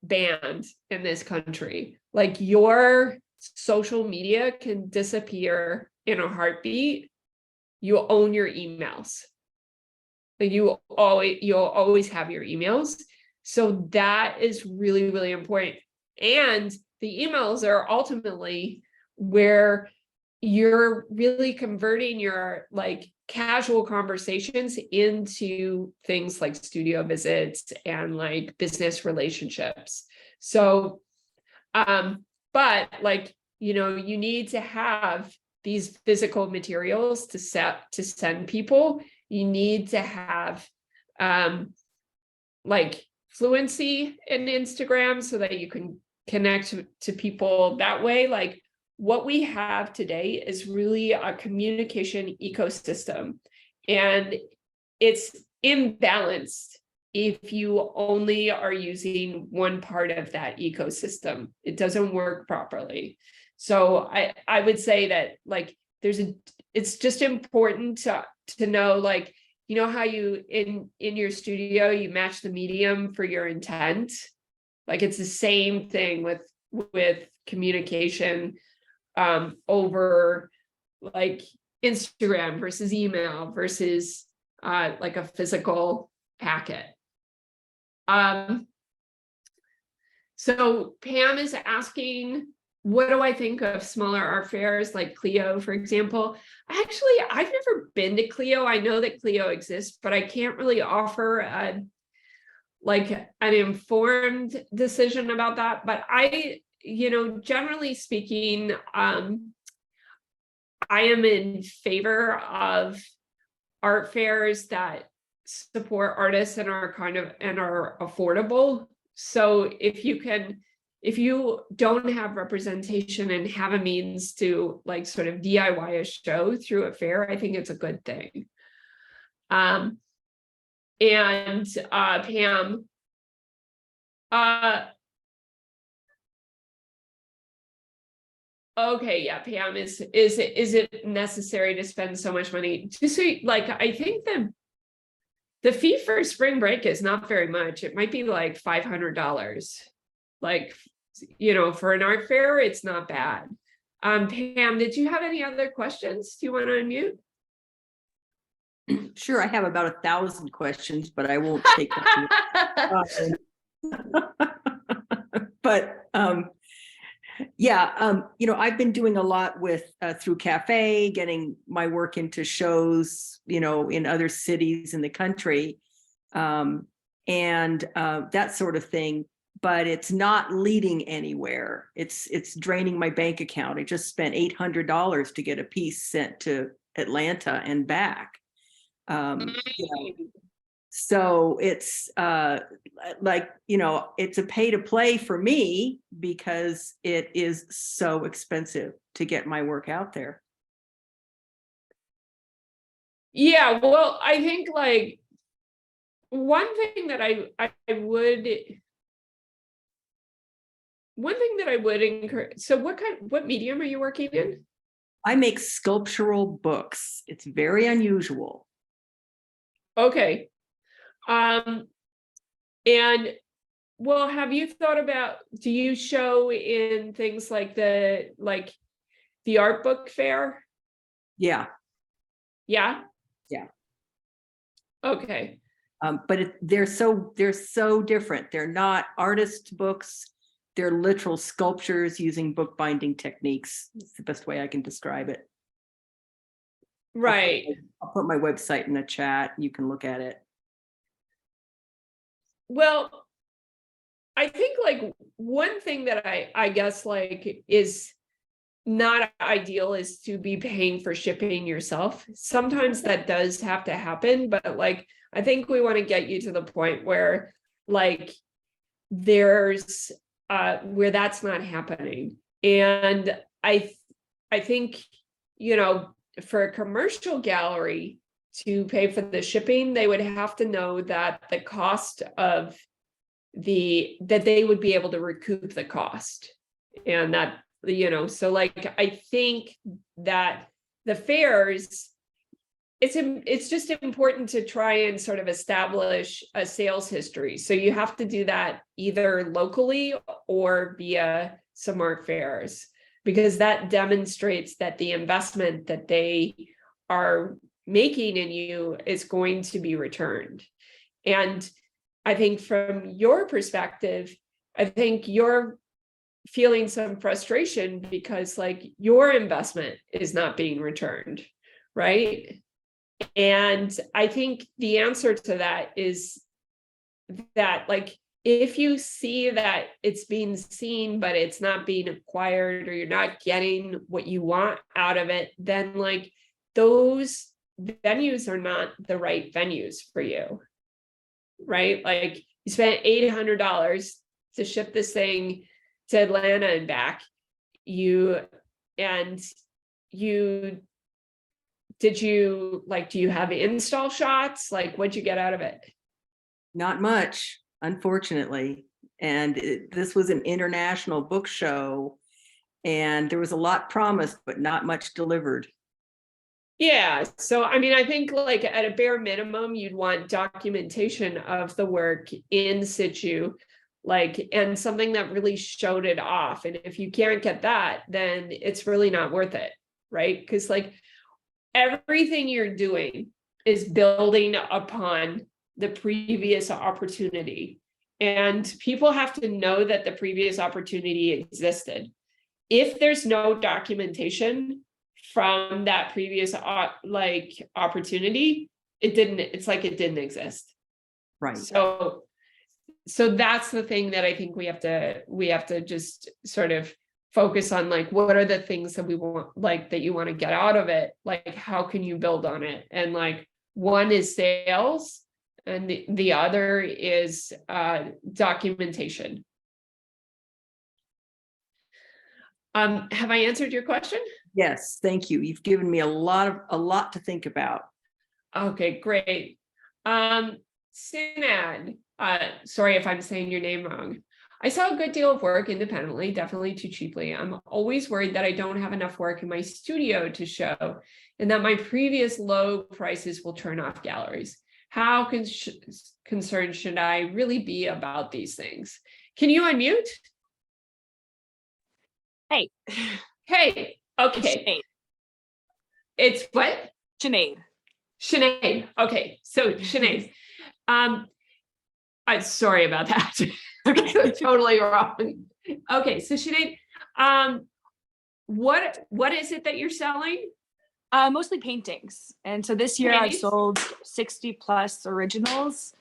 banned in this country. Like your social media can disappear in a heartbeat. You own your emails. Like you'll always have your emails. So that is really, really important. And the emails are ultimately where you're really converting your like casual conversations into things like studio visits and like business relationships. So, but like, you know, you need to have these physical materials to send people. You need to have like fluency in Instagram so that you can connect to people that way. Like what we have today is really a communication ecosystem, and it's imbalanced if you only are using one part of that ecosystem. It doesn't work properly. So I would say that like it's just important to know, like, you know how you in your studio you match the medium for your intent. Like it's the same thing with communication over like Instagram versus email versus like a physical packet. So Pam is asking, what do I think of smaller art fairs like Clio, for example? Actually, I've never been to Clio. I know that Clio exists, but I can't really offer like an informed decision about that. But you know, generally speaking, I am in favor of art fairs that support artists and are are affordable. So if you don't have representation and have a means to like sort of DIY a show through a fair, I think it's a good thing. And Pam, okay, yeah, Pam, is it necessary to spend so much money? Just so, like, I think the fee for spring break is not very much. It might be like $500. Like, you know, for an art fair, it's not bad. Pam, did you have any other questions? Do you want to unmute? Sure, I have about 1,000 questions, but I won't take them. But yeah, you know, I've been doing a lot with through Cafe, getting my work into shows, you know, in other cities in the country, and that sort of thing. But it's not leading anywhere. It's draining my bank account. I just spent $800 to get a piece sent to Atlanta and back. You know, so it's like, you know, it's a pay to play for me because it is so expensive to get my work out there. Yeah, well, I think like one thing that I would encourage. So what medium are you working in? I make sculptural books. It's very unusual. Okay. And Well, have you thought about, do you show in things like the art book fair? Yeah. Yeah? Yeah. Okay. But they're so different. They're not artist books. They're literal sculptures using bookbinding techniques. It's the best way I can describe it. Right. I'll put my website in the chat. You can look at it. Well, I think like one thing that I guess like is not ideal is to be paying for shipping yourself. Sometimes that does have to happen, but like I think we want to get you to the point where like there's where that's not happening. And I think, you know, for a commercial gallery to pay for the shipping, they would have to know that the cost of that they would be able to recoup the cost. And that, you know, so like I think that the fairs, it's just important to try and sort of establish a sales history. So you have to do that either locally or via some art fairs, because that demonstrates that the investment that they are making in you is going to be returned. And I think from your perspective, I think you're feeling some frustration because like your investment is not being returned, right? And I think the answer to that is that like if you see that it's being seen but it's not being acquired, or you're not getting what you want out of it, then like those venues are not the right venues for you, right? Like you spent $800 to ship this thing to Atlanta and back. Did you like, do you have install shots? Like, what'd you get out of it? Not much, unfortunately. And this was an international book show, and there was a lot promised, but not much delivered. Yeah. So, I mean, I think like at a bare minimum, you'd want documentation of the work in situ, like, and something that really showed it off. And if you can't get that, then it's really not worth it, right? Because like everything you're doing is building upon the previous opportunity. And people have to know that the previous opportunity existed. If there's no documentation from that previous like opportunity, it's like it didn't exist. Right. So that's the thing that I think we have to just sort of focus on, like, what are the things that we want, like, that you want to get out of it? Like, how can you build on it? And like, one is sales, and the other is documentation. Have I answered your question? Yes, thank you. You've given me a lot to think about. Okay, great. Sinad, sorry if I'm saying your name wrong. I saw a good deal of work independently, definitely too cheaply. I'm always worried that I don't have enough work in my studio to show, and that my previous low prices will turn off galleries. How concerned should I really be about these things? Can you unmute? Hey. Hey, okay. It's what? Sinead. Sinead. Okay, so Sinead. I'm sorry about that. Okay. Totally wrong. Okay, so Sinead, what is it that you're selling? Mostly paintings. And so this year I've sold 60 plus originals,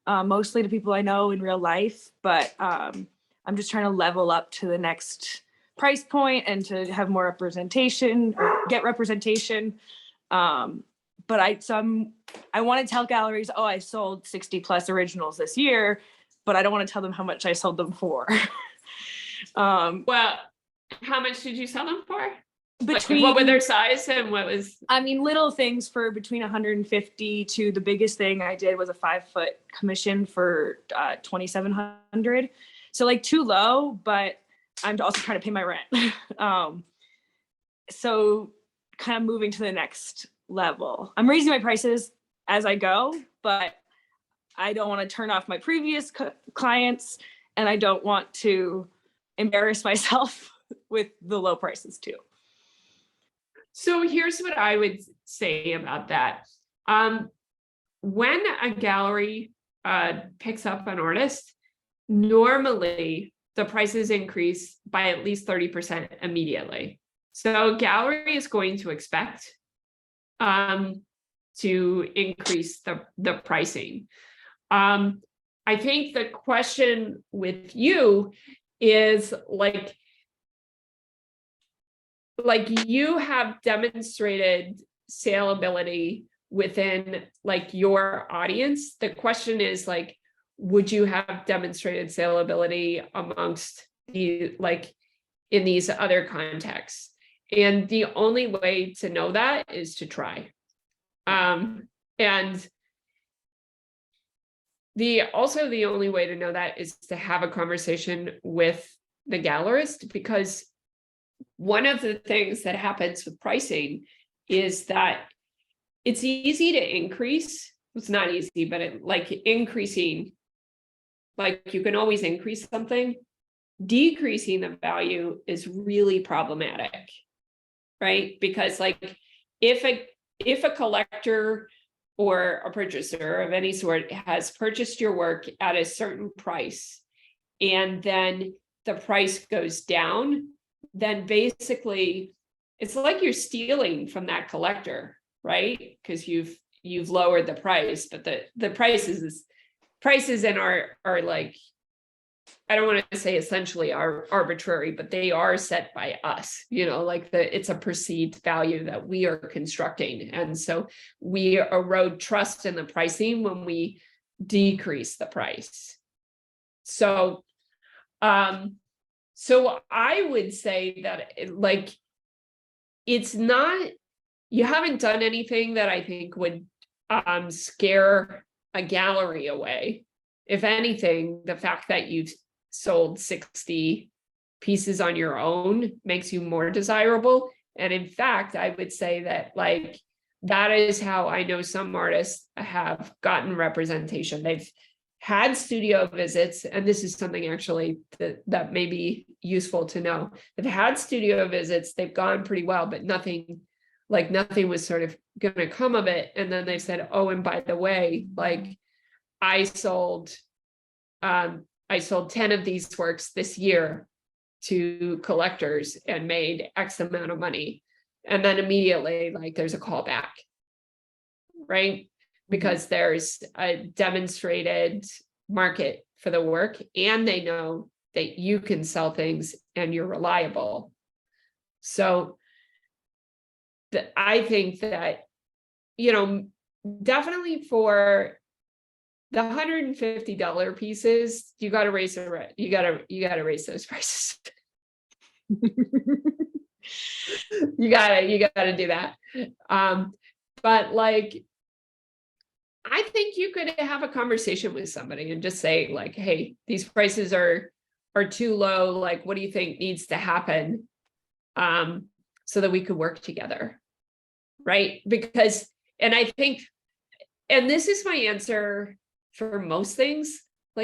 mostly to people I know in real life, but I'm just trying to level up to the next price point and to have more representation, or get representation. But I want to tell galleries, oh, I sold 60 plus originals this year, but I don't want to tell them how much I sold them for. Well, how much did you sell them for? Between, like, what were their size and what was? I mean, little things for between 150 to the biggest thing I did was a 5-foot commission for 2,700. So like too low, but I'm also trying to pay my rent. So kind of moving to the next level. I'm raising my prices as I go, but I don't want to turn off my previous clients. and I don't want to embarrass myself with the low prices too. So here's what I would say about that. When a gallery picks up an artist, normally the prices increase by at least 30% immediately. So gallery is going to expect to increase the pricing. I think the question with you is like you have demonstrated saleability within like your audience. The question is like, would you have demonstrated saleability amongst the like in these other contexts? And the only way to know that is to try. And the only way to know that is to have a conversation with the gallerist, because one of the things that happens with pricing is that it's easy to increase. It's not easy, but increasing, like you can always increase something. Decreasing the value is really problematic, right? Because like if a collector or a purchaser of any sort has purchased your work at a certain price, and then the price goes down, then basically it's like you're stealing from that collector, right? Because you've lowered the price, but the prices in are like, I don't want to say essentially are arbitrary, but they are set by us, like it's a perceived value that we are constructing. And so we erode trust in the pricing when we decrease the price. So I would say that it's not, you haven't done anything that I think would scare a gallery away. If anything, the fact that you've sold 60 pieces on your own makes you more desirable. And in fact, I would say that that is how I know some artists have gotten representation. They've had studio visits, and this is something actually that may be useful to know. They've had studio visits, they've gone pretty well, but nothing was sort of going to come of it. And then they said, oh, and by the way, I sold 10 of these works this year to collectors and made X amount of money. And then immediately, there's a callback, right? Because there's a demonstrated market for the work, and they know that you can sell things and you're reliable. So I think that, definitely for the $150 pieces, you got to raise those prices. you gotta do that. But I think you could have a conversation with somebody and just say hey, these prices are too low. What do you think needs to happen? So that we could work together. Right? Because, and I think, and this is my answer for most things,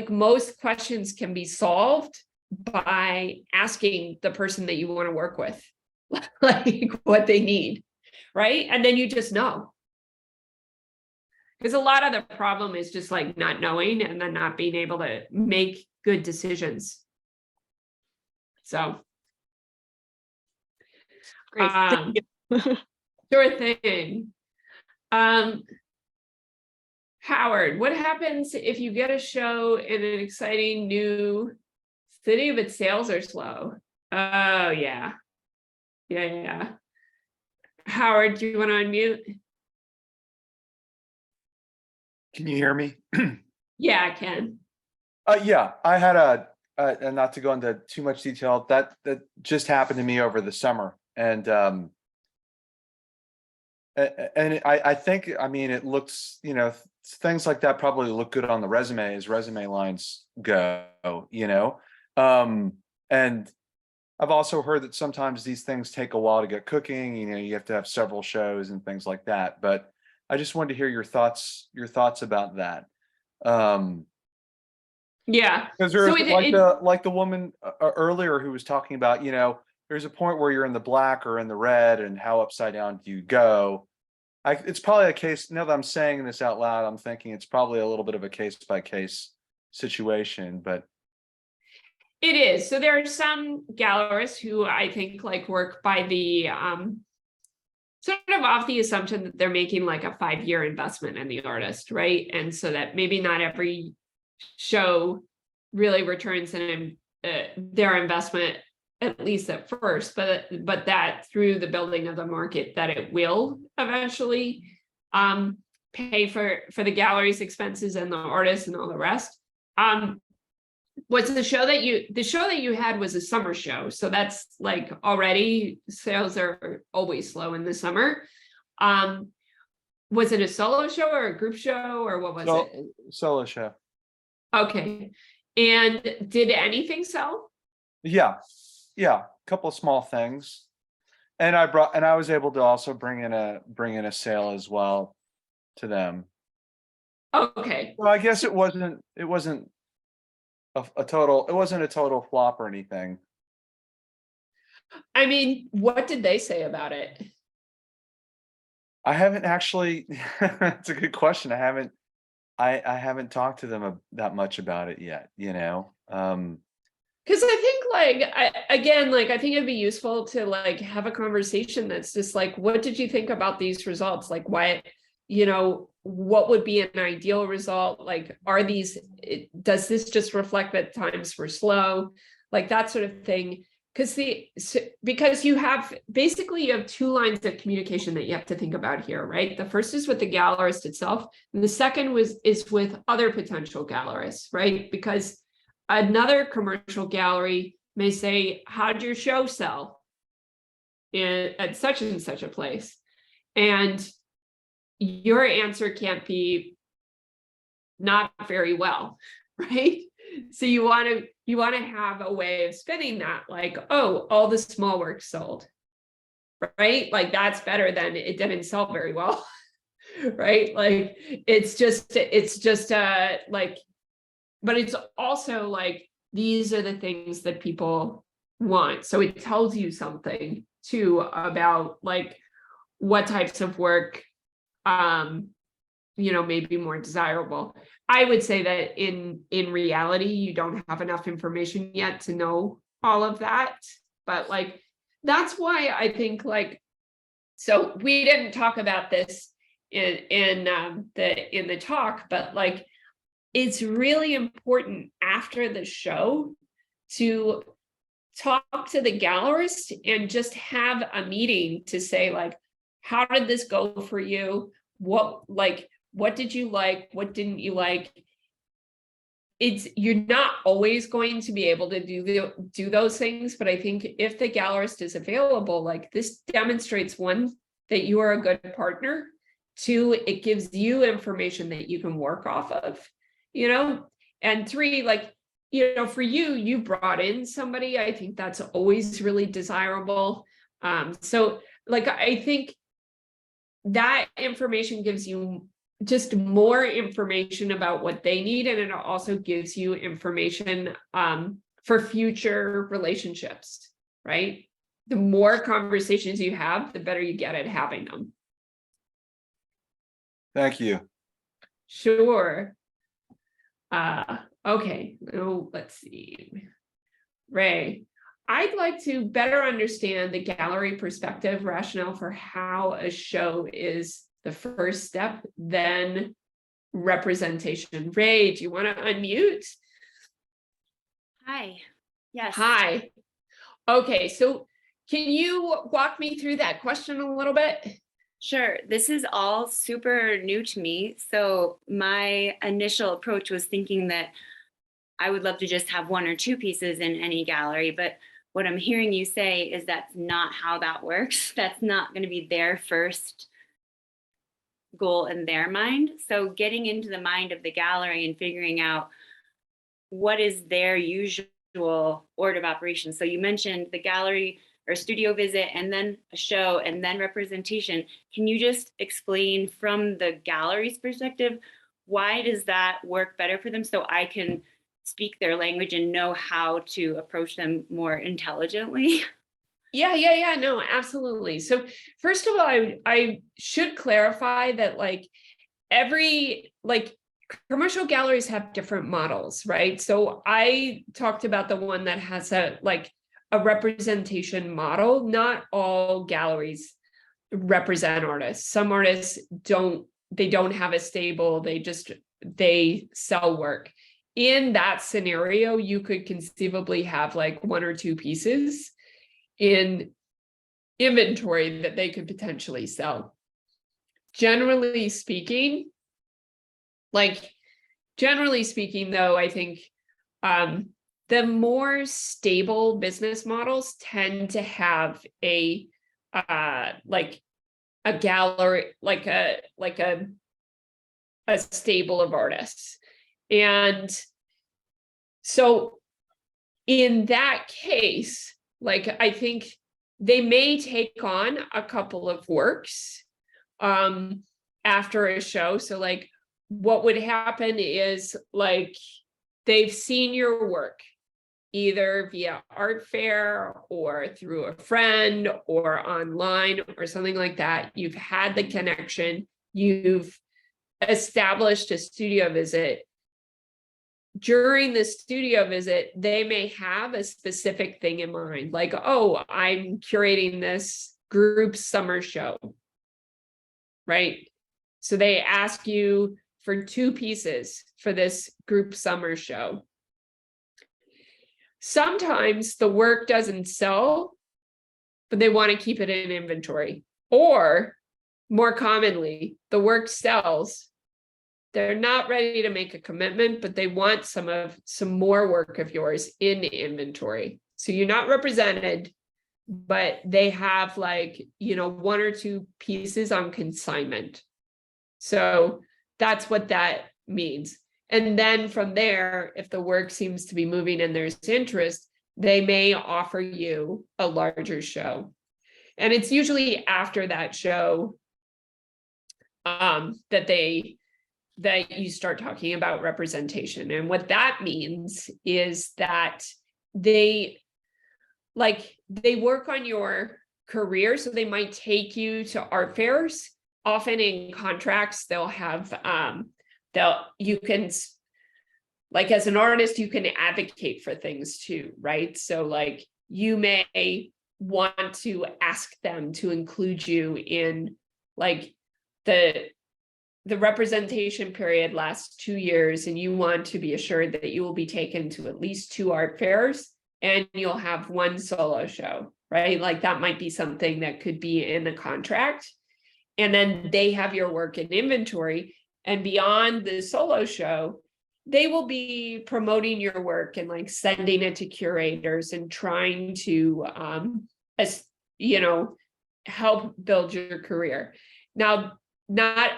most questions can be solved by asking the person that you want to work with, what they need, right? And then you just know. Because a lot of the problem is just not knowing and then not being able to make good decisions. So. Great. Thank you. Sure thing. Howard, what happens if you get a show in an exciting new city but sales are slow? Oh yeah. Yeah. Howard, do you want to unmute? Can you hear me? Yeah, I can. Yeah, I had and not to go into too much detail, that just happened to me over the summer. And I think, it looks, things like that probably look good on the resume as resume lines go, and I've also heard that sometimes these things take a while to get cooking, you have to have several shows and things like that. But I just wanted to hear your thoughts about that. Yeah. Because So there's like the woman earlier who was talking about, there's a point where you're in the black or in the red, and how upside down do you go? It's probably a case, now that I'm saying this out loud, I'm thinking it's probably a little bit of a case by case situation, but it is. So there are some gallerists who I think like work by the sort of off the assumption that they're making like a 5-year investment in the artist, right? And so that maybe not every show really returns their investment, at least at first, but that through the building of the market, that it will eventually pay for the gallery's expenses and the artists and all the rest. Was the show that you had was a summer show, so that's like already sales are always slow in the summer. Was it a solo show or a group show, or what was it? Solo show. Okay. And did anything sell? Yeah, a couple of small things, and I was able to also bring in a sale as well to them. Okay. Well, I guess it wasn't a total flop or anything. I mean, what did they say about it? I haven't actually. It's a good question. I haven't talked to them that much about it yet. Because I think I think it'd be useful to like have a conversation that's just like, what did you think about these results? Like, why, what would be an ideal result? Like, does this just reflect that times were slow? Like that sort of thing. Because you have 2 lines of communication that you have to think about here, right? The first is with the gallerist itself, and the second is with other potential gallerists, right? Because another commercial gallery may say, how'd your show sell at such and such a place? And your answer can't be not very well, right? So you want to have a way of spinning that, like, oh, all the small work sold, right? Like that's better than it didn't sell very well, right? Like it's just like, but it's also like these are the things that people want. So it tells you something too about like what types of work may be more desirable. I would say that in reality, you don't have enough information yet to know all of that. But like, that's why I think like, so we didn't talk about this in the talk, but like, it's really important after the show to talk to the gallerist and just have a meeting to say like, how did this go for you? What did you like? What didn't you like? You're not always going to be able to do those things, but I think if the gallerist is available, like this demonstrates, 1, that you are a good partner. 2, it gives you information that you can work off of, and 3, like, for you brought in somebody. I think that's always really desirable. So like, I think that information gives you just more information about what they need, and it also gives you information for future relationships, right? The more conversations you have, the better you get at having them. Thank you. Sure. Okay, let's see. Ray, I'd like to better understand the gallery perspective rationale for how a show is the first step, then representation. Ray, do you want to unmute? Hi. Yes. Hi. Okay, so can you walk me through that question a little bit? Sure. This is all super new to me. So my initial approach was thinking that I would love to just have 1 or 2 pieces in any gallery, but what I'm hearing you say is that's not how that works. That's not going to be their first goal in their mind. So getting into the mind of the gallery and figuring out what is their usual order of operations. So you mentioned the gallery or studio visit, and then a show, and then representation. Can you just explain from the gallery's perspective, why does that work better for them, so I can speak their language and know how to approach them more intelligently. Yeah, no, absolutely. So first of all, I should clarify that like every like commercial galleries have different models, right? So I talked about the one that has a representation model. Not all galleries represent artists. Some artists don't have a stable, they sell work. In that scenario, you could conceivably have like one or two pieces in inventory that they could potentially sell. Generally speaking, though, I think the more stable business models tend to have a gallery, like a stable of artists. And so in that case, like I think they may take on a couple of works after a show. So like what would happen is like they've seen your work either via art fair or through a friend or online or something like that. You've had the connection, you've established a studio visit. During the studio visit, they may have a specific thing in mind, like, oh, I'm curating this group summer show, right? So they ask you for 2 pieces for this group summer show. Sometimes the work doesn't sell, but they want to keep it in inventory. Or more commonly, the work sells. They're not ready to make a commitment, but they want some more work of yours in inventory. So you're not represented, but they have like, 1 or 2 pieces on consignment. So that's what that means. And then from there, if the work seems to be moving and there's interest, they may offer you a larger show. And it's usually after that show that you start talking about representation. And what that means is that they work on your career. So they might take you to art fairs. Often in contracts, they'll have, you can, like as an artist, you can advocate for things too, right? So like you may want to ask them to include you in like the representation period lasts 2 years, and you want to be assured that you will be taken to at least 2 art fairs and you'll have 1 solo show, right? Like that might be something that could be in the contract. And then they have your work in inventory, and beyond the solo show, they will be promoting your work and like sending it to curators and trying to, help build your career. Now, not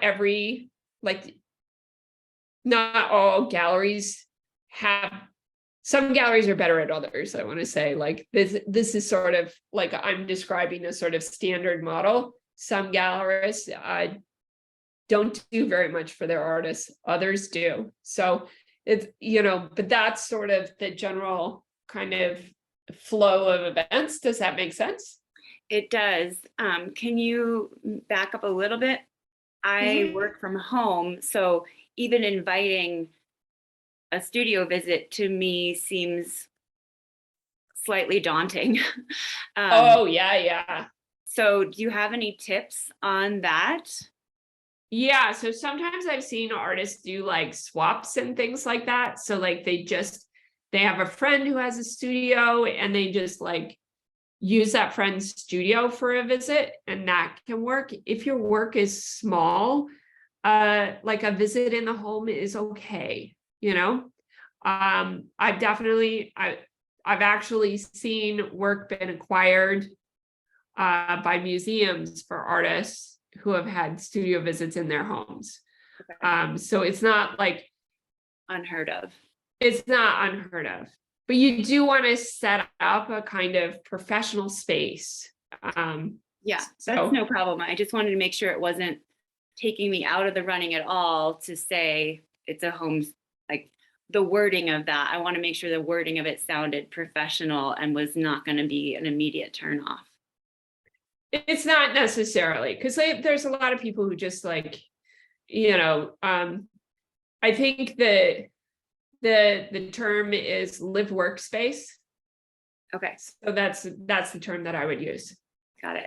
all galleries have, some galleries are better at others. I want to say like this is sort of like I'm describing a sort of standard model. Some gallerists don't do very much for their artists, others do. So it's, but that's sort of the general kind of flow of events. Does that make sense? It does. Can you back up a little bit? I work from home, so even inviting a studio visit to me seems slightly daunting. Yeah. So do you have any tips on that? Yeah, so sometimes I've seen artists do like swaps and things like that. So like they have a friend who has a studio and they just like use that friend's studio for a visit, and that can work. If your work is small, like a visit in the home is okay, I've actually seen work been acquired by museums for artists who have had studio visits in their homes. Okay. So it's not like Unheard of. It's not unheard of, but you do want to set up a kind of professional space. Yeah, that's no problem. I just wanted to make sure it wasn't taking me out of the running at all to say it's a home, like the wording of that. I want to make sure the wording of it sounded professional and was not going to be an immediate turn off. It's not necessarily, because there's a lot of people who just like, you know, I think that the term is live workspace. Okay, So that's the term that I would use. got it.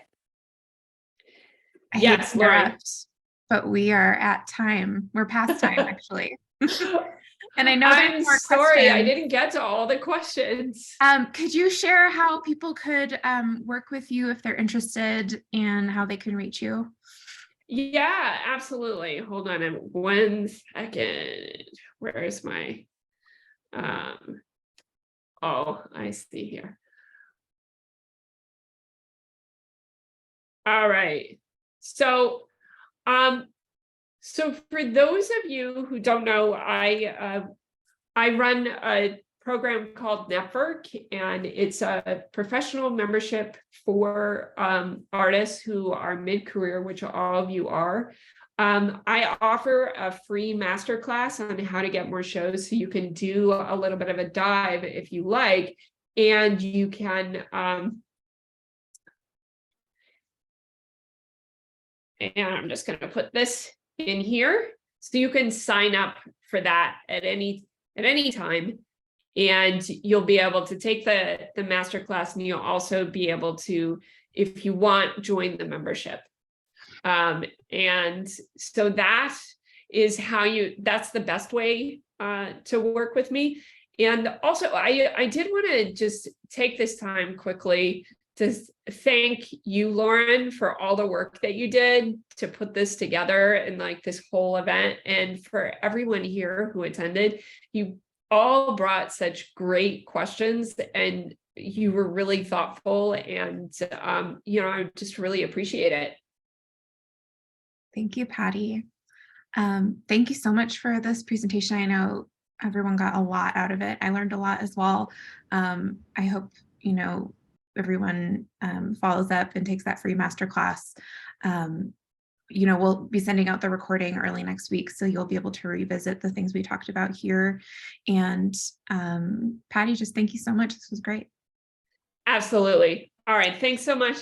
I hate Yes, to Lauren. interrupt, but we are at time. We're past time, actually. And I know there's I'm more sorry, I questions. didn't get to all the questions. Could you share how people could work with you if they're interested and how they can reach you? Yeah, absolutely. Hold on 1 second. Where is my, oh, I see here. All right. So, so for those of you who don't know, I run a program called Network, and it's a professional membership for artists who are mid-career, which all of you are. I offer a free masterclass on how to get more shows, so you can do a little bit of a dive if you like, and you can and I'm just going to put this in here, so you can sign up for that at any time, and you'll be able to take the masterclass, and you'll also be able to, if you want, join the membership. And so that is that's the best way to work with me. And also, I did want to just take this time quickly to thank you, Lauren, for all the work that you did to put this together and like this whole event, and for everyone here who attended. You all brought such great questions, and you were really thoughtful, and you know, I just really appreciate it. Thank you, Patty. Thank you so much for this presentation. I know everyone got a lot out of it. I learned a lot as well. I hope, you know, everyone follows up and takes that free masterclass. You know, we'll be sending out the recording early next week, so you'll be able to revisit the things we talked about here. And Patty, just thank you so much. This was great. Absolutely. All right. Thanks so much.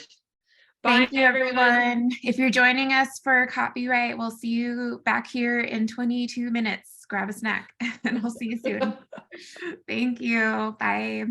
Bye, Thank you, everyone. If you're joining us for copyright, we'll see you back here in 22 minutes. Grab a snack and we'll see you soon. Thank you. Bye.